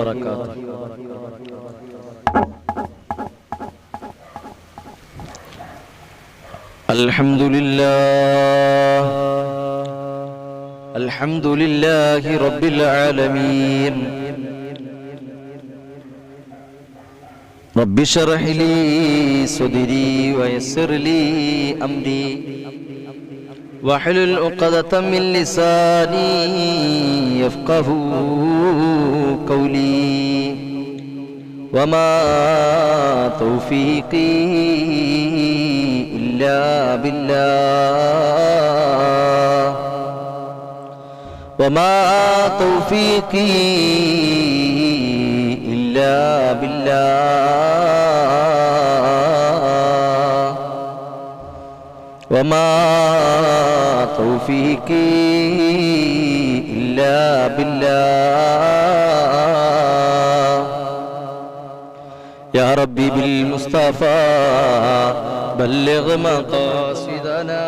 وبركاته. الحمد لله رب العالمين. رب اشرح لي صدري ويسر لي أمري واحلل عقدة من لساني يفقه قولي وما توفيقي إلا بالله وما توفيقي إلا بالله وما توفيقي إلا بالله. يا ربي بالمصطفى بلغ مقاصدنا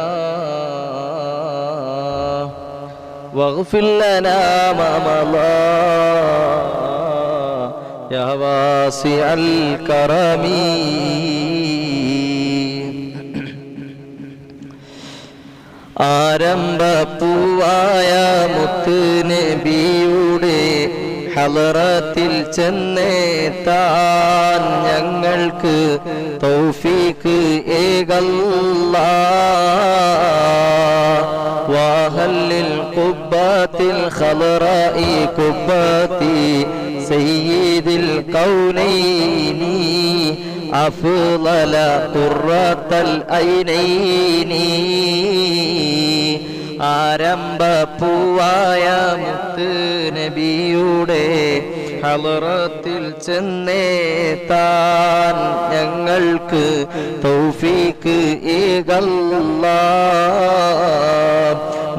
واغفر لنا ما مضى يا واسع الكرم. ആരംഭപ്പൂവായ മുത്ത് നബിയുടെ ഹളറത്തിൽ ചെന്നെത്താൻ ഞങ്ങൾക്ക് തൗഫീഖ് ഏകല്ലാഹ്. വഹല്ലിൽ ഖുബ്ബത്തിൽ ഖളറായി ഖുബ്ബത്തി സയ്യിദിൽ കൗനൈനി അഫ്ളല ഖുറത്തൽ ഐനൈനി. ആരംഭപ്പൂവായ മുത്ത് നബിയുടെ ഹളറത്തിൽ ചെന്നെത്താൻ ഞങ്ങൾക്ക് തൗഫീഖ് ഏകല്ലാഹ്.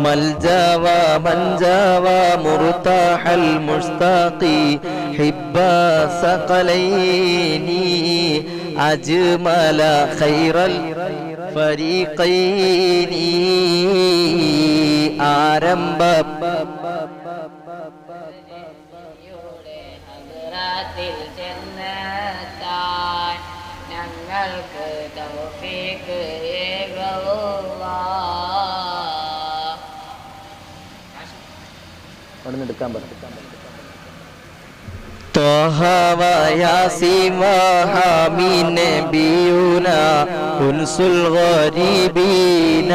മൽജവ മൻജവ മുർതഹൽ മുസ്തഖി ഹിബ്ബ സഖലൈനി അജ്മല ഖൈറൽ ഫരീഖൈനി. ആരംഭ ഞങ്ങൾക്ക് തൗഫീഖ് എടുക്കാൻ പറ്റും. طه وياسين وحامين نبينا أنس الغريبين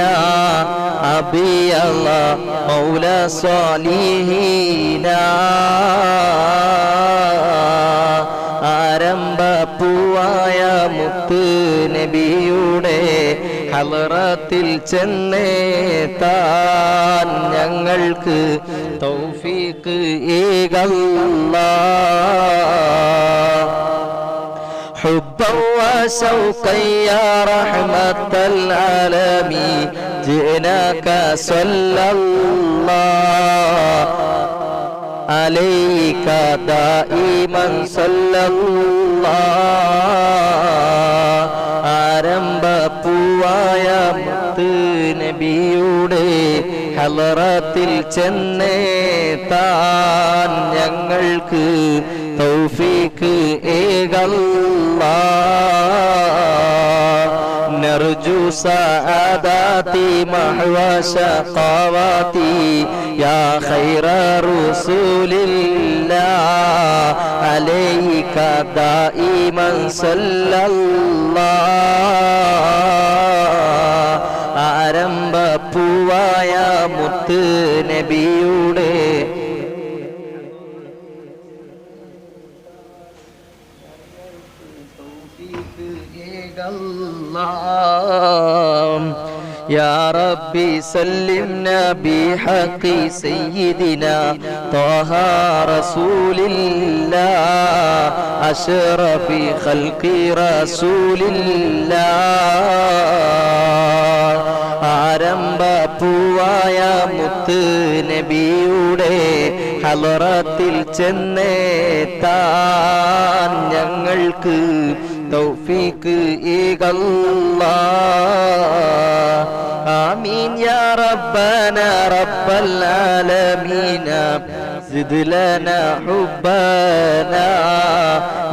أبي الله مولى صالحين. ആരംഭപ്പൂവായ മുത്ത് നബിയുടെ ഹളറത്തിൽ ചെന്നെത്താൻ ഞങ്ങൾക്ക് തൗഫീഖ് ഏകല്ലാഹ്. حبا وشوقا يا رحمة العالمين جئناك صلى الله عليك دائما صلى الله. ആരംഭപ്പൂവായ മുത്ത് നബിയുടെ ഹളറത്തിൽ ചെന്നെത്താൻ ഞങ്ങൾക്ക് തൗഫീഖ് ഏകല്ലാഹ്. നർജു സഅദാതി മഹ്വ ശഖാവതി യാ ഖൈറ റസൂലില്ലാഹ് അലൈക ദായിമൻ സല്ലല്ലാഹ്. ആരംഭപ്പൂവായ മുത്ത് നബിയുടെ يا ربي سلمنا بحق سيدنا طه رسول الله أشرف خلق رسول الله. ആരംഭപ്പൂവായ മുത്ത് നബിയുടെ ഹളറത്തിൽ ചെന്നെത്താൻ ഞങ്ങൾക്ക് തൗഫീഖ് ഏകല്ലാഹ്. ആമീൻ യാ റബ്ബന റബ്ബൽ ആലമീന زد لنا حبنا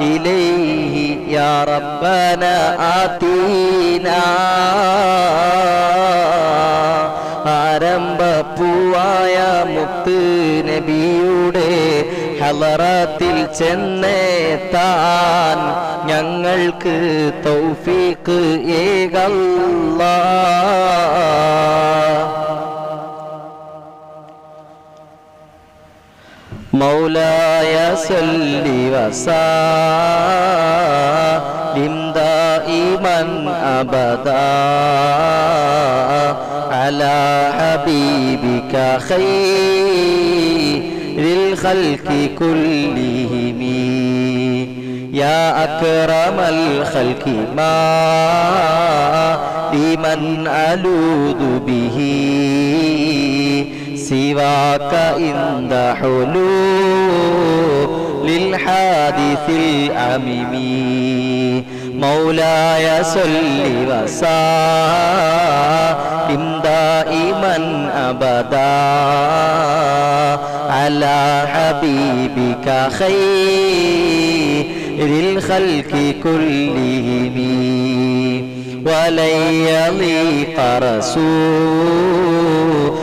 إليه يا ربنا آتينا ആരംഭപ്പൂവായ മുത്ത് നബിയുടെ ഹളറത്തിൽ ചെന്നെത്താൻ ഞങ്ങൾക്ക് തൗഫീഖ് ഏകല്ലാഹ്. മൗലായ സല്ലി വസല്ലിം ദായിമൻ അബദാ അലാ ഹബീബിക ഖൈറിൽ ഖൽഖി കുല്ലിഹിം യാ അക്രമൽ ഖൽഖി മാ ലിമൻ അലൂദു ബിഹി സിവാക ഇന്ദ ഹുലൂലിൽ ഹാദിസിൽ അമിമി മൗലായ സല്ലി വസല്ലിം ദായിമൻ അബദാ അലാ ഹബീബിക ഖൈറിൽ ഖൽഖി കുല്ലിഹിം വലൻ യളീഖ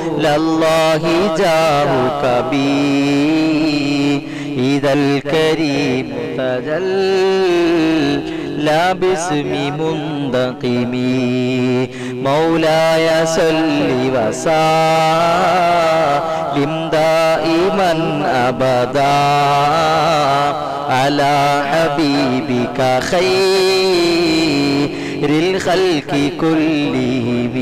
റസൂലല്ലാഹി ജാഹുക ബി ഇദൽ കരീം തജല്ലാ ബിസ്മി മുന്തഖിമി മൗലായ സല്ലി വസല്ലിം ദായിമൻ അബദാ അലാ ഹബീബിക ഖൈറിൽ ഖൽഖി കുല്ലിഹിം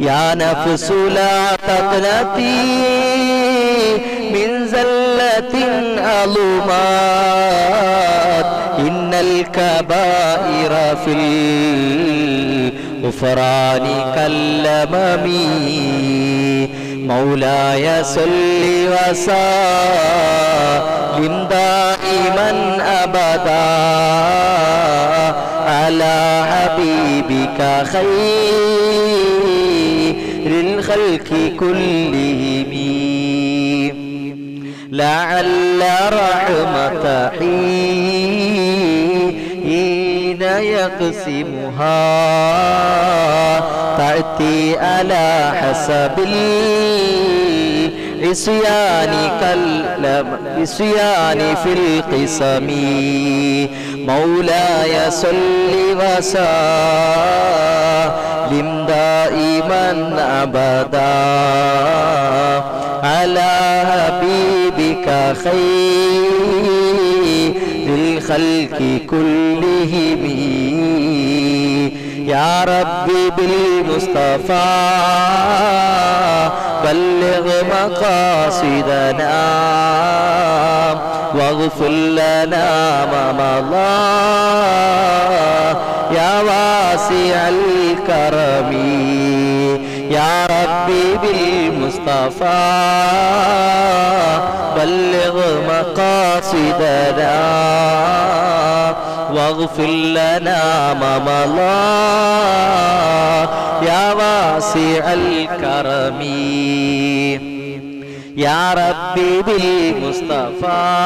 യാ നഫ്സു ലാ തഖ്നതി മിൻ സല്ലത്തിൻ അളുമാത് ഇന്നൽ കബായിറ ഫിൽ ഗുഫ്റാനി കല്ലമമി മൗലായ സല്ലി വസല്ലിം ദായിമൻ അബദാ അലാ ഹബീബിക ഖൈറിൽ ഖൽഖി കുല്ലിഹിം ലഅല്ല റഹ്മത ഹീന യഖ്സിമുഹാ തഅതി അലാ ഹസബിൽ ഇസ്യാനി ഫിൽ ഖിസമി മൗലായ സല്ലി വസല്ലിം ദായിമൻ അബദാ അലാ ഹബീബിക ഖൈറിൽ ഖൽഖി കുല്ലിഹിം യാ റബ്ബി ബിൽ മുസ്തഫാ ബല്ലിഗ് മഖാസിദനാ واغفر لنا ما مضى يا واسع الكرم يا ربي بالمصطفى بلغ مقاصدنا واغفر لنا ما مضى يا واسع الكرم يا ربي بالمصطفى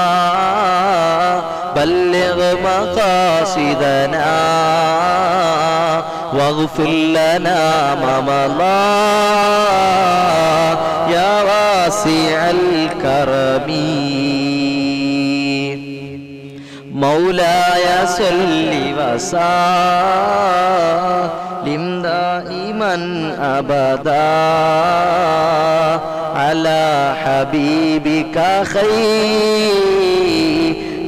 بلغ مقاصدنا واغفر لنا ما مضى يا واسع الكرم مولاي صل وسلم دائما أبدا على حبيبك خير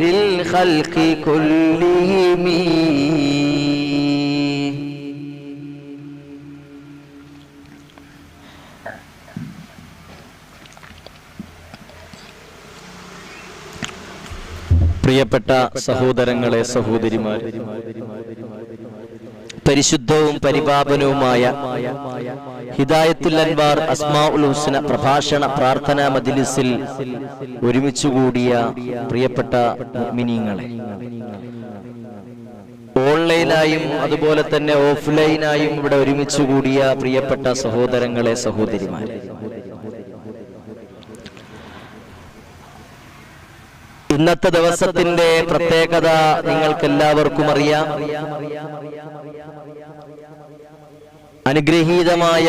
الخلق كلهم പ്രിയപ്പെട്ട സഹോദരങ്ങളെ, സഹോദരിമാരെ, പരിശുദ്ധവും പരിപാവനവുമായ ഹിദായത്തുൽ അൻവാർ അസ്മാഉൽ ഹുസ്ന പ്രഭാഷണ പ്രാർത്ഥനാ മജ്ലിസിൽ ഒരുമിച്ചുകൂടിയ പ്രിയപ്പെട്ട മുഅ്മിനീങ്ങളെ, ഓൺലൈനായും അതുപോലെ തന്നെ ഓഫ്ലൈനായും ഇവിടെ ഒരുമിച്ചുകൂടിയ പ്രിയപ്പെട്ട സഹോദരങ്ങളെ, സഹോദരിമാരെ, ഇന്നത്തെ ദിവസത്തിന്റെ പ്രത്യേകത നിങ്ങൾക്കെല്ലാവർക്കും അറിയാം. അനുഗ്രഹീതമായ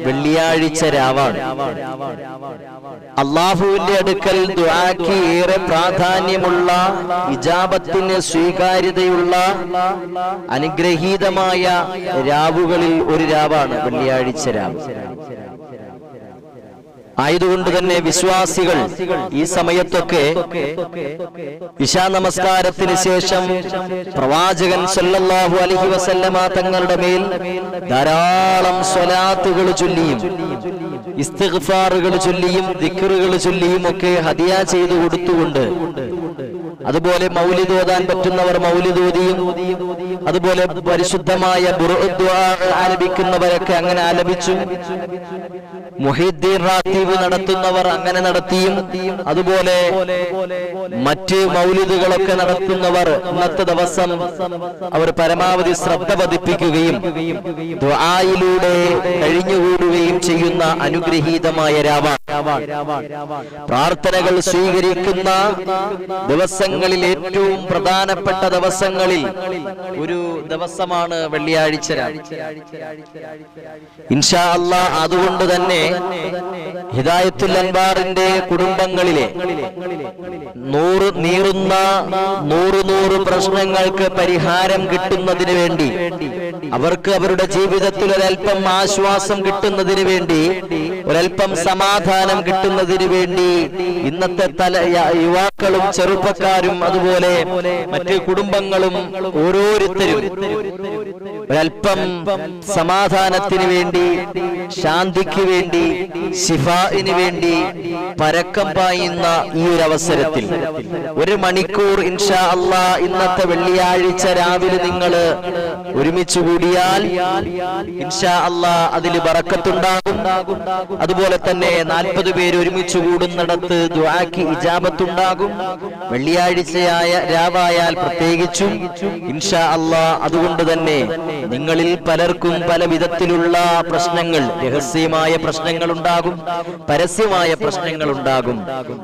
വെള്ളിയാഴ്ച രാവാണ്. അള്ളാഹുവിന്റെ അടുക്കൽ ദുആക്ക് ഏറെ പ്രാധാന്യമുള്ള, ഇജാബത്തിന് സ്വീകാര്യതയുള്ള അനുഗ്രഹീതമായ രാവുകളിൽ ഒരു രാവാണ് വെള്ളിയാഴ്ച രാവ്. ആയതുകൊണ്ട് തന്നെ വിശ്വാസികൾ ഈ സമയത്തൊക്കെ ഇശാ നമസ്കാരത്തിന് ശേഷം പ്രവാചകൻ സല്ലല്ലാഹു അലൈഹി വസല്ലമ തങ്ങളുടെ മേൽ ധാരാളം സ്വലാത്തുകൾ ചൊല്ലിയും ഇസ്തിഗ്ഫാറുകൾ ചൊല്ലിയും ദിക്റുകൾ ചൊല്ലിയും ഒക്കെ ഹദിയ ചെയ്തു കൊടുത്തുകൊണ്ട്, അതുപോലെ മൗലിദ് ഓതാൻ പറ്റുന്നവർ മൗലിദ് ഓതിയും, അതുപോലെ പരിശുദ്ധമായ ദുആ ആലപിക്കുന്നവരൊക്കെ അങ്ങനെ ആലപിച്ചു, മുഹീദ്ദീൻ റാത്തീബ് നടത്തുന്നവർ അങ്ങനെ നടത്തിയും, അതുപോലെ മറ്റ് മൗലിദുകളൊക്കെ നടത്തുന്നവർ ഇന്നത്തെ ദിവസം അവർ പരമാവധി ശ്രദ്ധ പതിപ്പിക്കുകയും ദുആയിലൂടെ കഴിഞ്ഞുകൂടുകയും ചെയ്യുന്ന അനുഗ്രഹീതമായ രാവാണ്. പ്രാർത്ഥനകൾ സ്വീകരിക്കുന്ന ദിവസങ്ങളിൽ ഏറ്റവും പ്രധാനപ്പെട്ട ദിവസങ്ങളിൽ ഒരു ദിവസമാണ് വെള്ളിയാഴ്ച രാവ്. ഇൻഷാ അല്ലാഹ് അതുകൊണ്ട് തന്നെ ഹിദായത്തുൽ അൻവാറിന്റെ കുടുംബങ്ങളിലെ നീറുന്ന നൂറ് പ്രശ്നങ്ങൾക്ക് പരിഹാരം കിട്ടുന്നതിന് വേണ്ടി, അവർക്ക് അവരുടെ ജീവിതത്തിൽ ഒരൽപ്പം ആശ്വാസം കിട്ടുന്നതിന് വേണ്ടി, ഒരൽപ്പം സമാധാനം കിട്ടുന്നതിന് വേണ്ടി ഇന്നത്തെ യുവാക്കളും ചെറുപ്പക്കാരും അതുപോലെ മറ്റ് കുടുംബങ്ങളും ഓരോരുത്തരും ഒരൽപ്പം സമാധാനത്തിന് വേണ്ടി, ശാന്തിക്ക് വേണ്ടി, ശിഫാഇന് വേണ്ടി പരക്കം പായുന്ന ഈ ഒരു അവസരത്തിൽ ഒരു മണിക്കൂർ ഇൻഷാ അല്ലാഹ് ഇന്നത്തെ വെള്ളിയാഴ്ച രാവിലെ നിങ്ങൾ ഒരുമിച്ച് കൂടിയാൽ ഇൻഷാ അല്ലാഹ് അതിൽ ബറക്കത്തുണ്ടാകും. അതുപോലെ തന്നെ 40 പേര് ഒരുമിച്ച് കൂടുന്നിടത്ത് ദുആക്ക് ഇജാബത്തുണ്ടാകും. വെള്ളിയാഴ്ചയായ രാവായാൽ പ്രത്യേകിച്ചും ഇൻഷാ അല്ലാഹ്. അതുകൊണ്ട് തന്നെ നിങ്ങളിൽ പലർക്കും പല വിധത്തിലുള്ള പ്രശ്നങ്ങൾ, രഹസ്യമായ പ്രശ്നങ്ങൾ ഉണ്ടാകും, പരസ്യമായ പ്രശ്നങ്ങൾ ഉണ്ടാകും.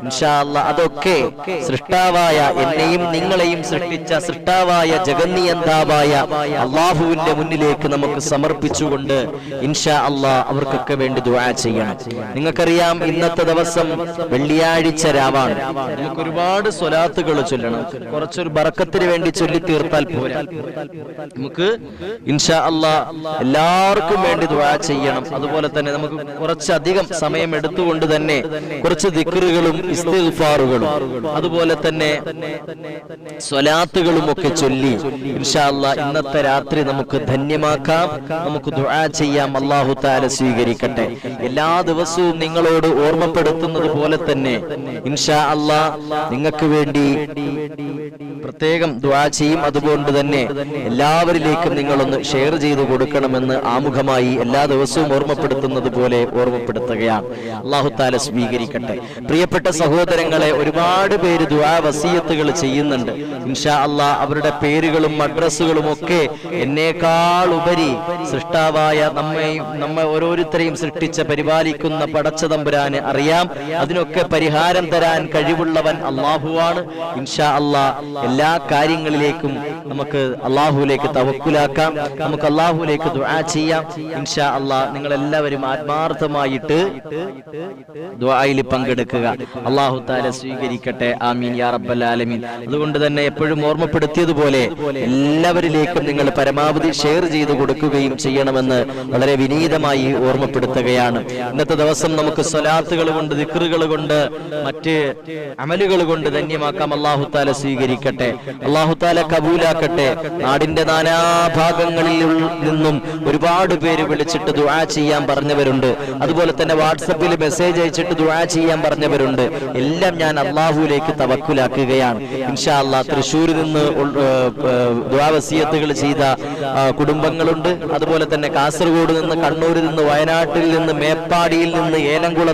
ഇൻഷാ അല്ലാഹ് അതൊക്കെ സൃഷ്ടാവായ എന്നെയും നിങ്ങളെയും സൃഷ്ടിച്ച സൃഷ്ടാവായ ജഗന്നിയന്താവായ അള്ളാഹുവിന്റെ മുന്നിലേക്ക് നമുക്ക് സമർപ്പിച്ചുകൊണ്ട് ഇൻഷാ അല്ലാഹ് അവർക്കൊക്കെ വേണ്ടി ദുആ ചെയ്യണം. നിങ്ങൾക്കറിയാം ഇന്നത്തെ ദിവസം വെള്ളിയാഴ്ച രാവാണ്. നമുക്ക് ഒരുപാട് സ്വലാത്തുകൾ ചൊല്ലണം. കുറച്ചൊരു ബറക്കത്തിന് വേണ്ടി ചൊല്ലി തീർത്താൽ പോരാ. നമുക്ക് ഇൻഷാ അല്ലാഹ് എല്ലാവർക്കും വേണ്ടി ദുആ ചെയ്യണം. അതുപോലെ തന്നെ നമുക്ക് കുറച്ചധികം സമയം എടുത്തുകൊണ്ട് തന്നെ കുറച്ച് ദിക്റുകളും ഇസ്തിഗ്ഫാറുകളും അതുപോലെ തന്നെ സ്വലാത്തുകളും ഒക്കെ ചൊല്ലി ഇൻഷാ അല്ലാഹ് ഇന്നത്തെ രാത്രി നമുക്ക് ധന്യമാക്കാം. നമുക്ക് ദുആ ചെയ്യാം. അല്ലാഹു തആല സ്വീകരിക്കട്ടെ. എല്ലാ ദിവസവും നിങ്ങളോട് ഓർമ്മപ്പെടുത്തുന്നത് പോലെ തന്നെ ഇൻഷാ അല്ലാഹ് നിങ്ങൾക്ക് വേണ്ടി പ്രത്യേകം ദുആ ചെയ്യും. അതുകൊണ്ട് തന്നെ എല്ലാവരിലേക്കും നിങ്ങളൊന്ന് ഷെയർ ചെയ്തു കൊടുക്കണമെന്ന് ആമുഖമായി എല്ലാ ദിവസവും ഓർമ്മപ്പെടുത്തുന്നത് പോലെ ഓർമ്മപ്പെടുത്തുകയാണ്. അല്ലാഹു തആല സ്വീകരിക്കട്ടെ. പ്രിയപ്പെട്ട സഹോദരങ്ങളെ, ഒരുപാട് പേര് ദുആ വസിയത്തുകൾ ചെയ്യുന്നുണ്ട്. ഇൻഷാ അല്ലാഹ് അവരുടെ പേരുകളും അഡ്രസ്സുകളും ഒക്കെ എന്നേക്കാൾ ഉപരി സൃഷ്ടാവായ നമ്മെ ഓരോരുത്തരെയും സൃഷ്ടിച്ച പരിപാലിക്കുന്ന പടച്ച തമ്പുരാന് അറിയാം. അതിനൊക്കെ പരിഹാരം തരാൻ കഴിവുള്ളവൻ അല്ലാഹുവാണ്. ഇൻഷാ അല്ലാഹ് എല്ലാ കാര്യങ്ങളിലേക്കും നമുക്ക് അല്ലാഹുവിലേക്ക് തവക്കുലാക്കാം. നമുക്ക് അല്ലാഹുവിലേക്ക് ദുആ ചെയ്യാം. ഇൻഷാ അല്ലാഹ് നിങ്ങൾ എല്ലാവരും ആത്മാർത്ഥമായിട്ട് ദുആയിൽ പങ്കെടുക്കുക. അല്ലാഹു തആല സ്വീകരിക്കട്ടെ. ആമീൻ യാ റബ്ബൽ ആലമീൻ. അതുകൊണ്ട് തന്നെ എപ്പോഴും ഓർമ്മപ്പെടുത്തിയതുപോലെ എല്ലാവരിലേക്കും നിങ്ങൾ പരമാവധി ഷെയർ ചെയ്തു കൊടുക്കുകയും ചെയ്യണമെന്ന് വളരെ വിനീതമായി ഓർമ്മപ്പെടുത്തുകയാണ്. ഇന്നത്തെ ദിവസം നമുക്ക് സ്വലാത്തുകൾ കൊണ്ട്, ദിക്റുകൾ കൊണ്ട്, മറ്റ് അമലുകൾ കൊണ്ട് ധന്യമാക്കാം. അല്ലാഹു തആല സ്വീകരിക്കട്ടെ. അല്ലാഹു തആല കബൂലാക്കട്ടെ. നാടിന്റെ നാനാഭാഗങ്ങളിൽ നിന്നും ഒരുപാട് പേര് വിളിച്ചിട്ട് ദുആ ചെയ്യാൻ പറഞ്ഞവരുണ്ട്. അതുപോലെ തന്നെ വാട്സപ്പിൽ മെസ്സേജ് അയച്ചിട്ട് ദുആ ചെയ്യാൻ പറഞ്ഞവരുണ്ട്. എല്ലാം ഞാൻ അല്ലാഹുവിലേക്ക് തവക്കുലാക്കുകയാണ്. ഇൻഷാ അല്ലാഹ് തൃശ്ശൂരിൽ നിന്ന് ദുആ വസിയത്തുകൾ ചെയ്ത കുടുംബങ്ങളുണ്ട്. അതുപോലെ തന്നെ കാസർഗോഡ് നിന്ന്, കണ്ണൂരിൽ നിന്ന്, വയനാട്ടിൽ നിന്ന്, മേപ്പാടിയിൽ നിന്ന്, ഏലംകുളത്ത്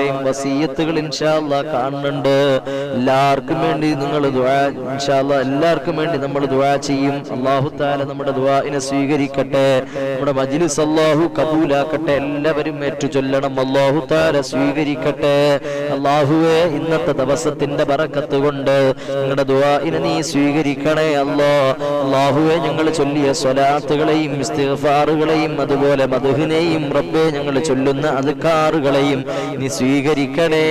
ഉമ്മമാരുടെയും വസിയത്തുകൾ ഇൻഷാ അല്ലാഹ് കാണുന്നുണ്ട്. എല്ലാവർക്കും വേണ്ടി നിങ്ങൾ ദുആ ഇൻഷാ അല്ലാഹ് എല്ലാവർക്കും വേണ്ടി നമ്മൾ ദുആ ചെയ്യും. അല്ലാഹു തആല നമ്മുടെ ദുആഇനെ സ്വീകരിക്കട്ടെ, നമ്മുടെ മജ്ലിസ് അല്ലാഹു കബൂലാക്കട്ടെ. എല്ലാവരും ഏറ്റു ചൊല്ലണം, അല്ലാഹു തആല സ്വീകരിക്കട്ടെ. അല്ലാഹുവേ, ഇന്നത്തെ ദിവസത്തിന്റെ ബറക്കത്ത് കൊണ്ട് നിങ്ങളുടെ ദുആഇനെ നീ സ്വീകരിക്കണേ അല്ലാഹ്. അല്ലാഹുവേ, ഞങ്ങൾ ചൊല്ലിയ സ്വലാത്തുകളെയും ഇസ്തിഗ്ഫാറുകളെയും അതുപോലെ മദ്ഹിനെയും റബ്ബേ ഞങ്ങൾ ചൊല്ലുന്ന അദ്കാറുകളെയും നീ സ്വീകരിക്കണേ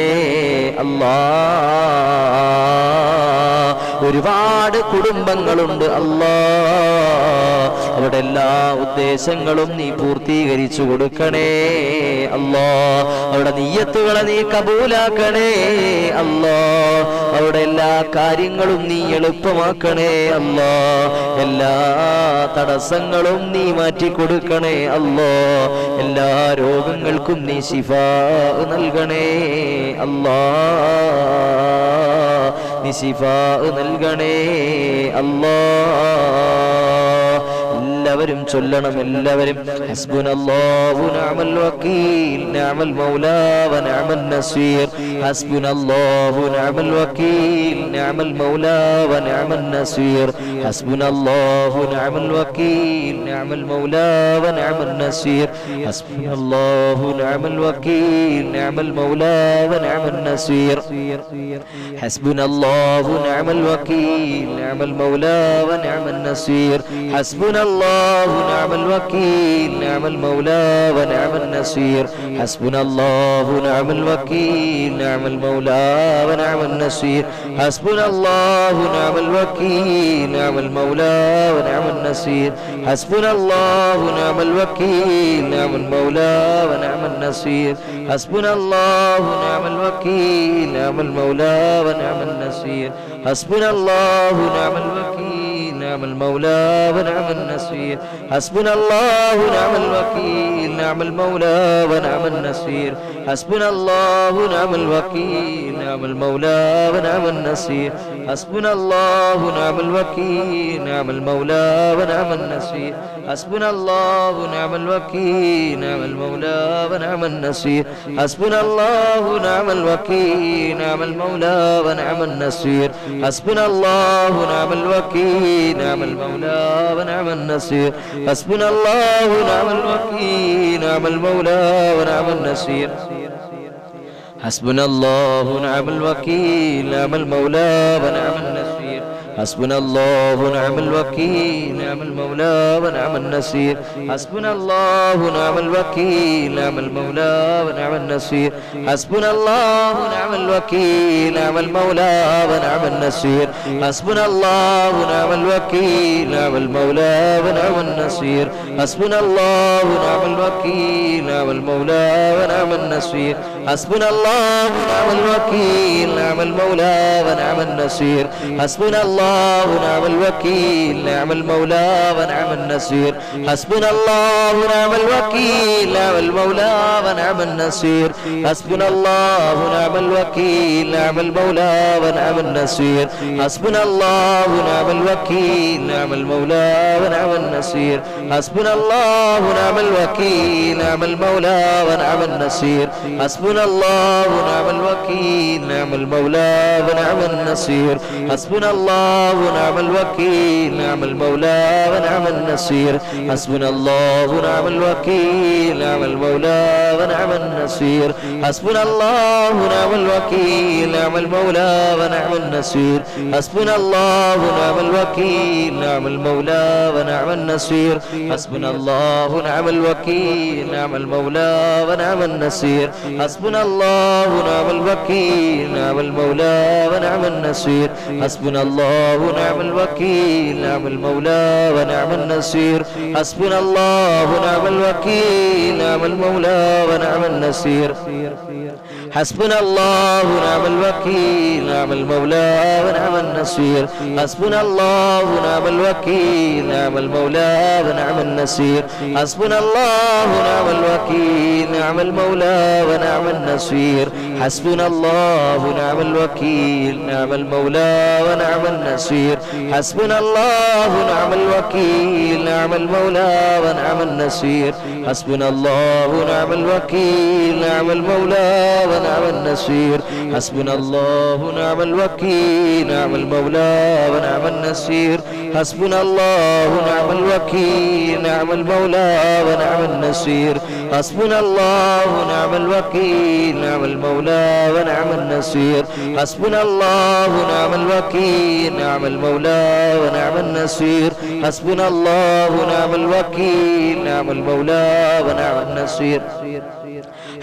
അല്ലാഹ്. ഒരുപാട് കുടുംബങ്ങളുണ്ട് അല്ലാഹ്, അവരുടെ എല്ലാ ഉദ്ദേശങ്ങളും നീ പൂർത്തീകരിച്ചു കൊടുക്കണേ അല്ലാഹ്. അവരുടെ നിയ്യത്തുകളെ നീ കബൂലാക്കണേ അല്ലാഹ്. അവരുടെ എല്ലാ കാര്യങ്ങളും നീ എളുപ്പമാക്കണേ അല്ലാഹ്. എല്ലാ തടസ്സങ്ങളും നീ മാറ്റി കൊടുക്കണേ അല്ലാഹ്. എല്ലാ രോഗങ്ങൾക്കും നീ ശിഫാ നൽകണേ അല്ലാഹ്. നീ ശിഫാ നൽകണേ അല്ലാഹ്. എല്ലാവരും ചൊല്ലണം, എല്ലാവരും. ഹസ്ബുനല്ലാഹു നിഅമൽ വകീൽ നിഅമൽ മൗലാ വ നിഅമൻ നസീർ. ഹസ്ബുനല്ലാഹു നിഅമൽ വകീൽ നിഅമൽ മൗലാ വ നിഅമൻ നസീർ. ഹസ്ബുനല്ലാഹു നിഅമൽ വകീൽ നിഅമൽ മൗലാ വ നിഅമൻ നസീർ. ഹസ്ബുനല്ലാഹു നിഅമൽ വകീൽ നിഅമൽ മൗലാ വ നിഅമൻ നസീർ. ഹസ്ബുനല്ലാഹു നിഅമൽ വകീൽ നിഅമൽ മൗലാ വ നിഅമൻ നസീർ. ഹസ്ബുനല്ലാഹു നിഅമൽ വകീൽ നിഅമൽ മൗലാ വ നിഅമൻ നസീർ. ഹസ്ബുനല്ലാഹു നിഅമൽ വകീൽ നിഅമൽ മൗലാ വ നിഅമൻ നസീർ. ഹസ്ബുനല്ലാഹു നിഅമൽ വകീൽ നിഅമൽ മൗലാ വ നിഅമൻ നസീർ. ഹസ്ബുനല്ലാഹു നിഅമൽ വകീൽ നിഅമൽ മൗലാ വ നിഅമൻ നസീർ. ഹസ്ബുനല്ലാഹു നിഅമൽ വകീൽ നിഅമൽ മൗലാ വ നിഅമൻ നസീർ. ഹസ്ബുനല്ലാഹു നിഅമൽ വകീൽ നിഅമൽ മൗലാ വ നിഅമൻ നസീർ. ഹസ്ബുനല്ലാഹു നിഅമൽ വകീൽ നിഅമൽ മൗലാ വ നിഅമൻ നസീർ. ഹസ്ബുനല്ലാഹു നിഅമൽ വകീൽ നിഅമൽ മൗലാ വ നിഅമൻ നസീർ. ഹസ്ബുനല്ലാഹു നിഅമൽ വകീൽ നിഅമൽ മൗലാ വ നിഅമൻ നസീർ. ഹസ്ബുനല്ലാഹു നിഅമൽ വകീൽ നിഅമൽ മൗലാ വ നിഅമൻ നസീർ. ഹസ്ബുനല്ലാഹു നിഅമൽ വകീൽ നിഅമൽ മൗലാ വ നിഅമൻ നസീർ. ഹസ്ബുനല്ലാഹു നിഅമൽ വകീൽ നിഅമൽ മൗലാ വ നിഅമൻ നസീർ. ഹസ്ബുനല്ലാഹു നിഅമൽ വകീൽ നിഅമൽ മൗലാ വ നിഅമൻ നസീർ. ഹസ്ബുനല്ലാഹു നിഅമൽ വകീൽ നിഅമൽ മൗലാ വ നിഅമൻ നസീർ. ഹസ്ബുനല്ലാഹു നിഅമൽ വകീൽ നിഅമൽ മൗലാ വ നിഅമൻ നസീർ. ഹസ്ബുനല്ലാഹു നിഅമൽ വകീൽ നിഅമൽ മൗലാ വ നിഅമൻ നസീർ. ഹസ്ബുനല്ലാഹു നിഅമൽ വകീൽ നിഅമൽ മൗലാ വ നിഅമൻ നസീർ. ഹസ്ബുനല്ലാഹു നിഅമൽ വകീൽ നിഅമൽ മൗലാ വ നിഅമൻ നസീർ. ഹസ്ബുനല്ലാഹു നിഅമൽ വകീൽ നിഅമൽ മൗലാ വ നിഅമൻ നസീർ. ഹസ്ബുനല്ലാഹു നിഅമൽ വകീൽ നിഅമൽ മൗലാ വ നിഅമൻ നസീർ. ഹസ്ബുനല്ലാഹു നിഅമൽ വകീൽ നിഅമൽ മൗലാ വ നിഅമൻ നസീർ. ഹസ്ബുനല്ലാഹു നിഅമൽ വകീൽ നിഅമൽ മൗലാ വ നിഅമൻ നസീർ. ഹസ്ബുനല്ലാഹു നിഅമൽ വകീൽ നിഅമൽ മൗലാ വ നിഅമൻ നസീർ. ഹസ്ബുനല്ലാഹു നിഅമൽ വകീൽ നിഅമൽ മൗലാ വ നിഅമൻ നസീർ. ഹസ്ബുനല്ലാഹു നിഅമൽ വകീൽ നിഅമൽ മൗലാ വ നിഅമൻ നസീർ. ഹസ്ബുനല്ലാഹു നിഅമൽ വകീൽ നിഅമൽ മൗലാ വ നിഅമൻ നസീർ. ഹസ്ബുനല്ലാഹു നിഅമൽ വകീൽ നിഅമൽ മൗലാ വ നിഅമൻ നസീർ. ഹസ്ബുനല്ലാഹു നിഅമൽ വകീൽ നിഅമൽ മൗലാ വ നിഅമൻ നസീർ. ഹസ്ബുനല്ലാഹു നിഅമൽ വകീൽ നിഅമൽ മൗലാ വ നിഅമൻ നസീർ. ഹസ്ബുനല്ലാഹു നിഅമൽ വകീൽ നിഅമൽ മൗലാ വ നിഅമൻ നസീർ. ഹസ്ബുനല്ലാഹു നിഅമൽ വകീൽ നിഅമൽ മൗലാ വ നിഅമൻ നസീർ. ഹസ്ബുനല്ലാഹു നിഅമൽ വകീൽ നിഅമൽ മൗലാ വ നിഅമൻ നസീർ. ഹസ്ബുനല്ലാഹു നിഅമൽ വകീൽ നിഅമൽ മൗലാ വ നിഅമൻ നസീർ. ഹസ്ബുനല്ലാഹു നിഅമൽ വകീൽ നിഅമൽ മൗലാ വ നിഅമൻ നസീർ. ഹസ്ബുനല്ലാഹു നിഅമൽ വകീൽ നിഅമൽ മൗലാ വ നിഅമൻ നസീർ. ഹസ്ബുനല്ലാഹു നിഅമൽ വകീൽ നിഅമൽ മൗലാ വ നിഅമൻ നസീർ. ഹസ്ബുനല്ലാഹു നിഅമൽ വകീൽ നിഅമൽ മൗലാ വ നിഅമൻ നസീർ. ഹസ്ബുനല്ലാഹു നിഅമൽ വകീൽ നിഅമൽ മൗലാ വനിഅമൻ നസീർ ഹസ്ബുനല്ലാഹു നിഅമൽ വകീൽ നിഅമൽ മൗലാ വനിഅമൻ നസീർ ഹസ്ബുനല്ലാഹു നിഅമൽ വകീൽ നിഅമൽ മൗലാ വനിഅമൻ നസീർ ഹസ്ബുനല്ലാഹു നിഅമൽ വകീൽ നിഅമൽ മൗലാ വനിഅമൻ നസീർ ഹസ്ബുനല്ലാഹു നിഅമൽ വകീൽ നിഅമൽ മൗലാ വനിഅമൻ നസീർ ഹസ്ബുനല്ലാഹു നിഅമൽ വകീൽ നിഅമൽ മൗലാ വനിഅമൻ നസീർ ഹസ്ബുനല്ലാഹു നിഅമൽ വകീൽ നിഅമൽ മൗലാ വനിഅമൻ നസീർ ഹസ്ബുനല്ലാഹു നിഅമൽ വകീൽ നിഅമൽ മൗലാ വനിഅമൻ നസീർ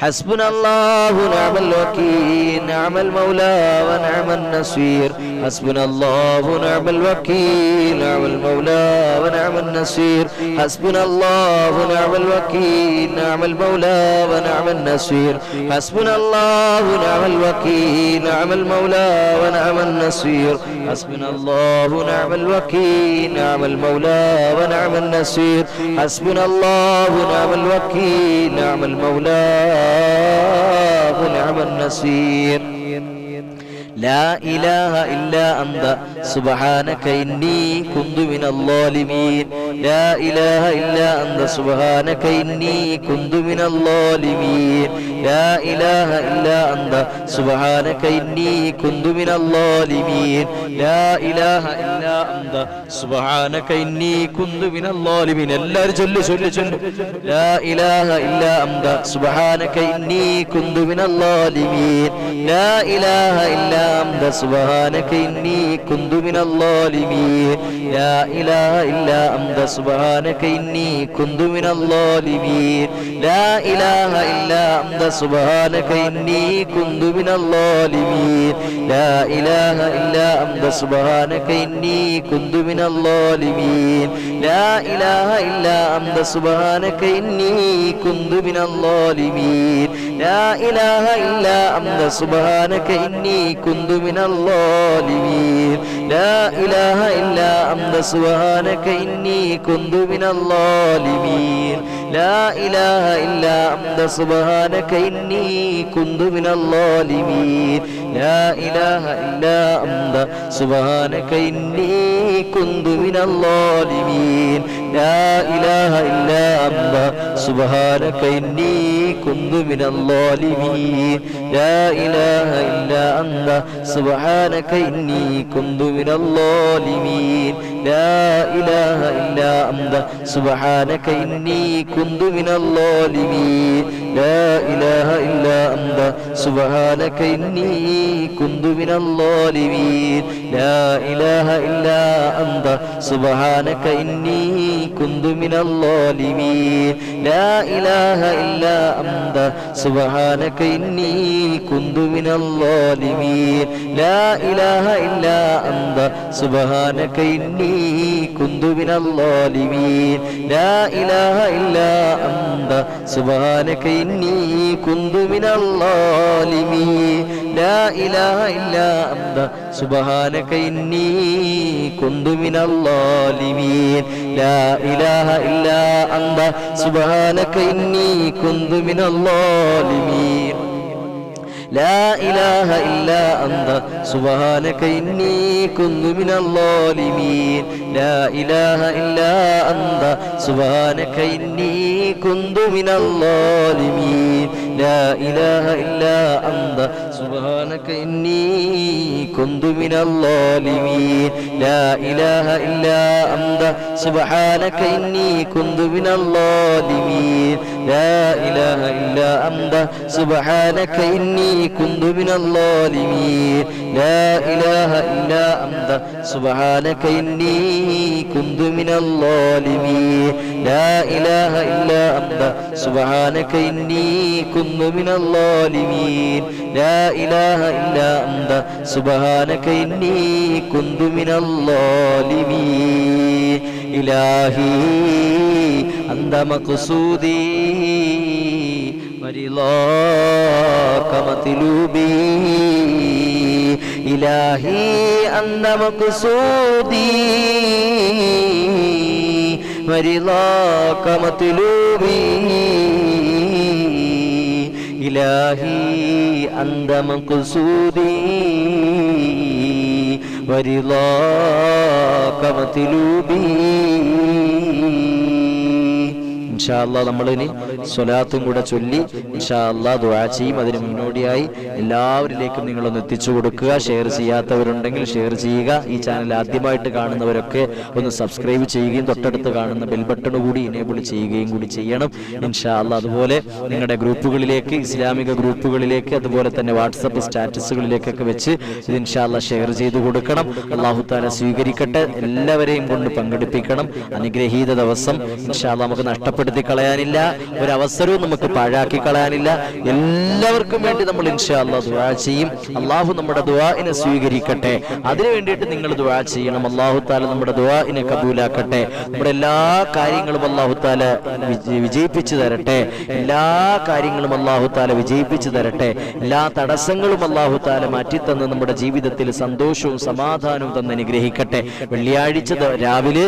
ഹസ്ബുനല്ലാഹു നിഅമൽ വകീൽ നിഅമൽ മൗലാ വനിഅമൻ നസീർ ഹസ്ബുനല്ലാഹു നിഅമൽ വകീൽ നിഅമൽ മൗലാ വനിഅമൻ നസീർ ഹസ്ബുനല്ലാഹു നിഅമൽ വകീൽ നിഅമൽ മൗലാ വനിഅമൻ നസീർ ഹസ്ബുനല്ലാഹു നിഅമൽ വകീൽ നിഅമൽ മൗലാ വനിഅമൻ നസീർ ഹസ്ബുനല്ലാഹു നിഅമൽ വകീൽ നിഅമൽ മൗലാ വനിഅമൻ നസീർ ഹസ്ബുനല്ലാഹു നിഅമൽ വകീൽ നിഅമൽ മൗലാ ونعم النصير لا إله إلا أنت سبحانك إني كنت من الظالمين لا إله إلا أنت سبحانك إني كنت من الظالمين لا إله إلا أنت سبحانك إني كنت من الظالمين لا إله إلا أنت سبحانك إني كنت من الظالمين എല്ലാവരും ചൊല്ലു لا إله إلا أنت سبحانك إني كنت من الظالمين لا إله إلا أنت سبحانك إني كنت من الظالمين لا إله إلا أنت سبحانك إني كنت من الظالمين لا إله إلا أنت سبحانك إني كنت من الظالمين لا إله إلا أنت سبحانك إني كنت من الظالمين لا إله إلا أنت سبحانك إني كنت من الظالمين لا إله إلا أنت سبحانك إني كنت من الظالمين لا إله إلا أنت سبحانك إني كنت من الظالمين لا إله إلا أنت سبحانك إني كنت من الظالمين لا إله إلا أنت سبحانك إني كنت من الظالمين لا إله إلا أنت سبحانك إني كنت من الظالمين لا إله إلا أنت سبحانك إني كنت من الظالمين لا إله إلا أنت سبحانك إني كنت من الظالمين لا إله إلا أنت سبحانك إني كنت من الظالمين لا إله إلا أنت سبحانك إني كنت من الظالمين لا إله إلا أنت سبحانك إني كنت من الظالمين لا إله إلا أنت سبحانك إني كنت من الظالمين لا إله إلا أنت سبحانك إني كنت من الظالمين لا إله إلا أنت سبحانك إني كنت من الظالمين لا إله إلا أنت سبحانك إني كنت من الظالمين لا إله إلا أنت سبحانك إني كنت من الظالمين لا إله إلا أنت سبحانك إني كنت من الظالمين لا إله إلا أنت سبحانك إني كنت من الظالمين لا إله إلا أنت سبحانك إني كنت من الظالمين لا إله إلا أنت سبحانك إني كنت من الظالمين لا إله إلا أنت سبحانك إني كنت من الظالمين لا إله إلا أنت سبحانك إني كنت من الظالمين لا إله إلا أنت سبحانك إني كنت من الظالمين إلهي أنت مقصودي ورضاك مطلوبي إلهي أنت مقصودي ورضاك مطلوبي ഇലാഹി അന്ത മഖ്സൂദി വരിളാക മത്ലൂബി. ഇൻഷാ അല്ലാഹ് നമ്മളിനി സ്വലാത്തും കൂടെ ചൊല്ലി ഇൻഷാ അല്ലാഹ് ദുആ ചെയ്യും. അതിന് മുന്നോടിയായി എല്ലാവരിലേക്കും നിങ്ങളൊന്ന് എത്തിച്ചു കൊടുക്കുക. ഷെയർ ചെയ്യാത്തവരുണ്ടെങ്കിൽ ഷെയർ ചെയ്യുക. ഈ ചാനൽ ആദ്യമായിട്ട് കാണുന്നവരൊക്കെ ഒന്ന് സബ്സ്ക്രൈബ് ചെയ്യുകയും തൊട്ടടുത്ത് കാണുന്ന ബെൽ ബട്ടൺ കൂടി എനേബിൾ ചെയ്യുകയും കൂടി ചെയ്യണം ഇൻഷാ അല്ലാഹ്. അതുപോലെ നിങ്ങളുടെ ഗ്രൂപ്പുകളിലേക്ക്, ഇസ്ലാമിക ഗ്രൂപ്പുകളിലേക്ക്, അതുപോലെ തന്നെ വാട്സപ്പ് സ്റ്റാറ്റസുകളിലേക്കൊക്കെ വെച്ച് ഇത് ഇൻഷാ അല്ലാഹ് ഷെയർ ചെയ്ത് കൊടുക്കണം. അല്ലാഹു തആല സ്വീകരിക്കട്ടെ. എല്ലാവരെയും കൊണ്ട് പങ്കെടുപ്പിക്കണം. അനുഗ്രഹീത ദിവസം ഇൻഷാ അല്ലാഹ് നമുക്ക് നഷ്ടപ്പെടുത്തി കളയാനില്ല, ഒരവസരവും നമുക്ക് പാഴാക്കി കളയാനില്ല. എല്ലാവർക്കും വേണ്ടി നമ്മൾ ഇൻഷാ അല്ലാഹ് ദുആ ചെയ്യും. അല്ലാഹു നമ്മുടെ ദുആഇനെ സ്വീകരിക്കട്ടെ. അതിനു വേണ്ടിയിട്ട് നിങ്ങൾ ദുആ ചെയ്യണം. അല്ലാഹു തആല നമ്മുടെ ദുആഇനെ കബൂലാക്കട്ടെ. നമ്മുടെ എല്ലാ കാര്യങ്ങളും അല്ലാഹു തആല വിജയിപ്പിച്ചു തരട്ടെ. എല്ലാ കാര്യങ്ങളും അല്ലാഹു തആല വിജയിപ്പിച്ചു തരട്ടെ. എല്ലാ തടസ്സങ്ങളും അല്ലാഹു തആല മാറ്റിത്തന്ന് നമ്മുടെ ജീവിതത്തിൽ സന്തോഷവും സമാധാനവും തന്ന് അനുഗ്രഹിക്കട്ടെ. വെള്ളിയാഴ്ച രാവിലെ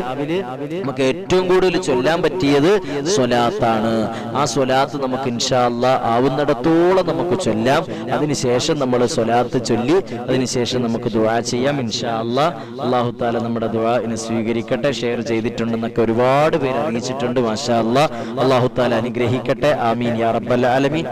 നമുക്ക് ഏറ്റവും കൂടുതൽ ചൊല്ലാൻ പറ്റിയത് സ്വലാത്താണ്. ആ സ്വലാത്ത് നമുക്ക് ഇൻഷാ അല്ലാഹ് ആവുന്നിടത്തോളം നമുക്ക് ചൊല്ലാം. അതിനുശേഷം നമ്മൾ സ്വലാത്ത് ചൊല്ലി അതിനുശേഷം നമുക്ക് ദുആ ചെയ്യാം ഇൻഷാ അല്ലാഹ്. അല്ലാഹു തആല നമ്മുടെ ദുആഇനെ സ്വീകരിക്കട്ടെ. ഷെയർ ചെയ്തിട്ടുണ്ടെന്നൊക്കെ ഒരുപാട് പേര് അറിയിച്ചിട്ടുണ്ട്. മാഷാ അല്ലാഹ്. അല്ലാഹു തആല അനുഗ്രഹിക്കട്ടെ. ആമീൻ യാ റബ്ബൽ ആലമീൻ.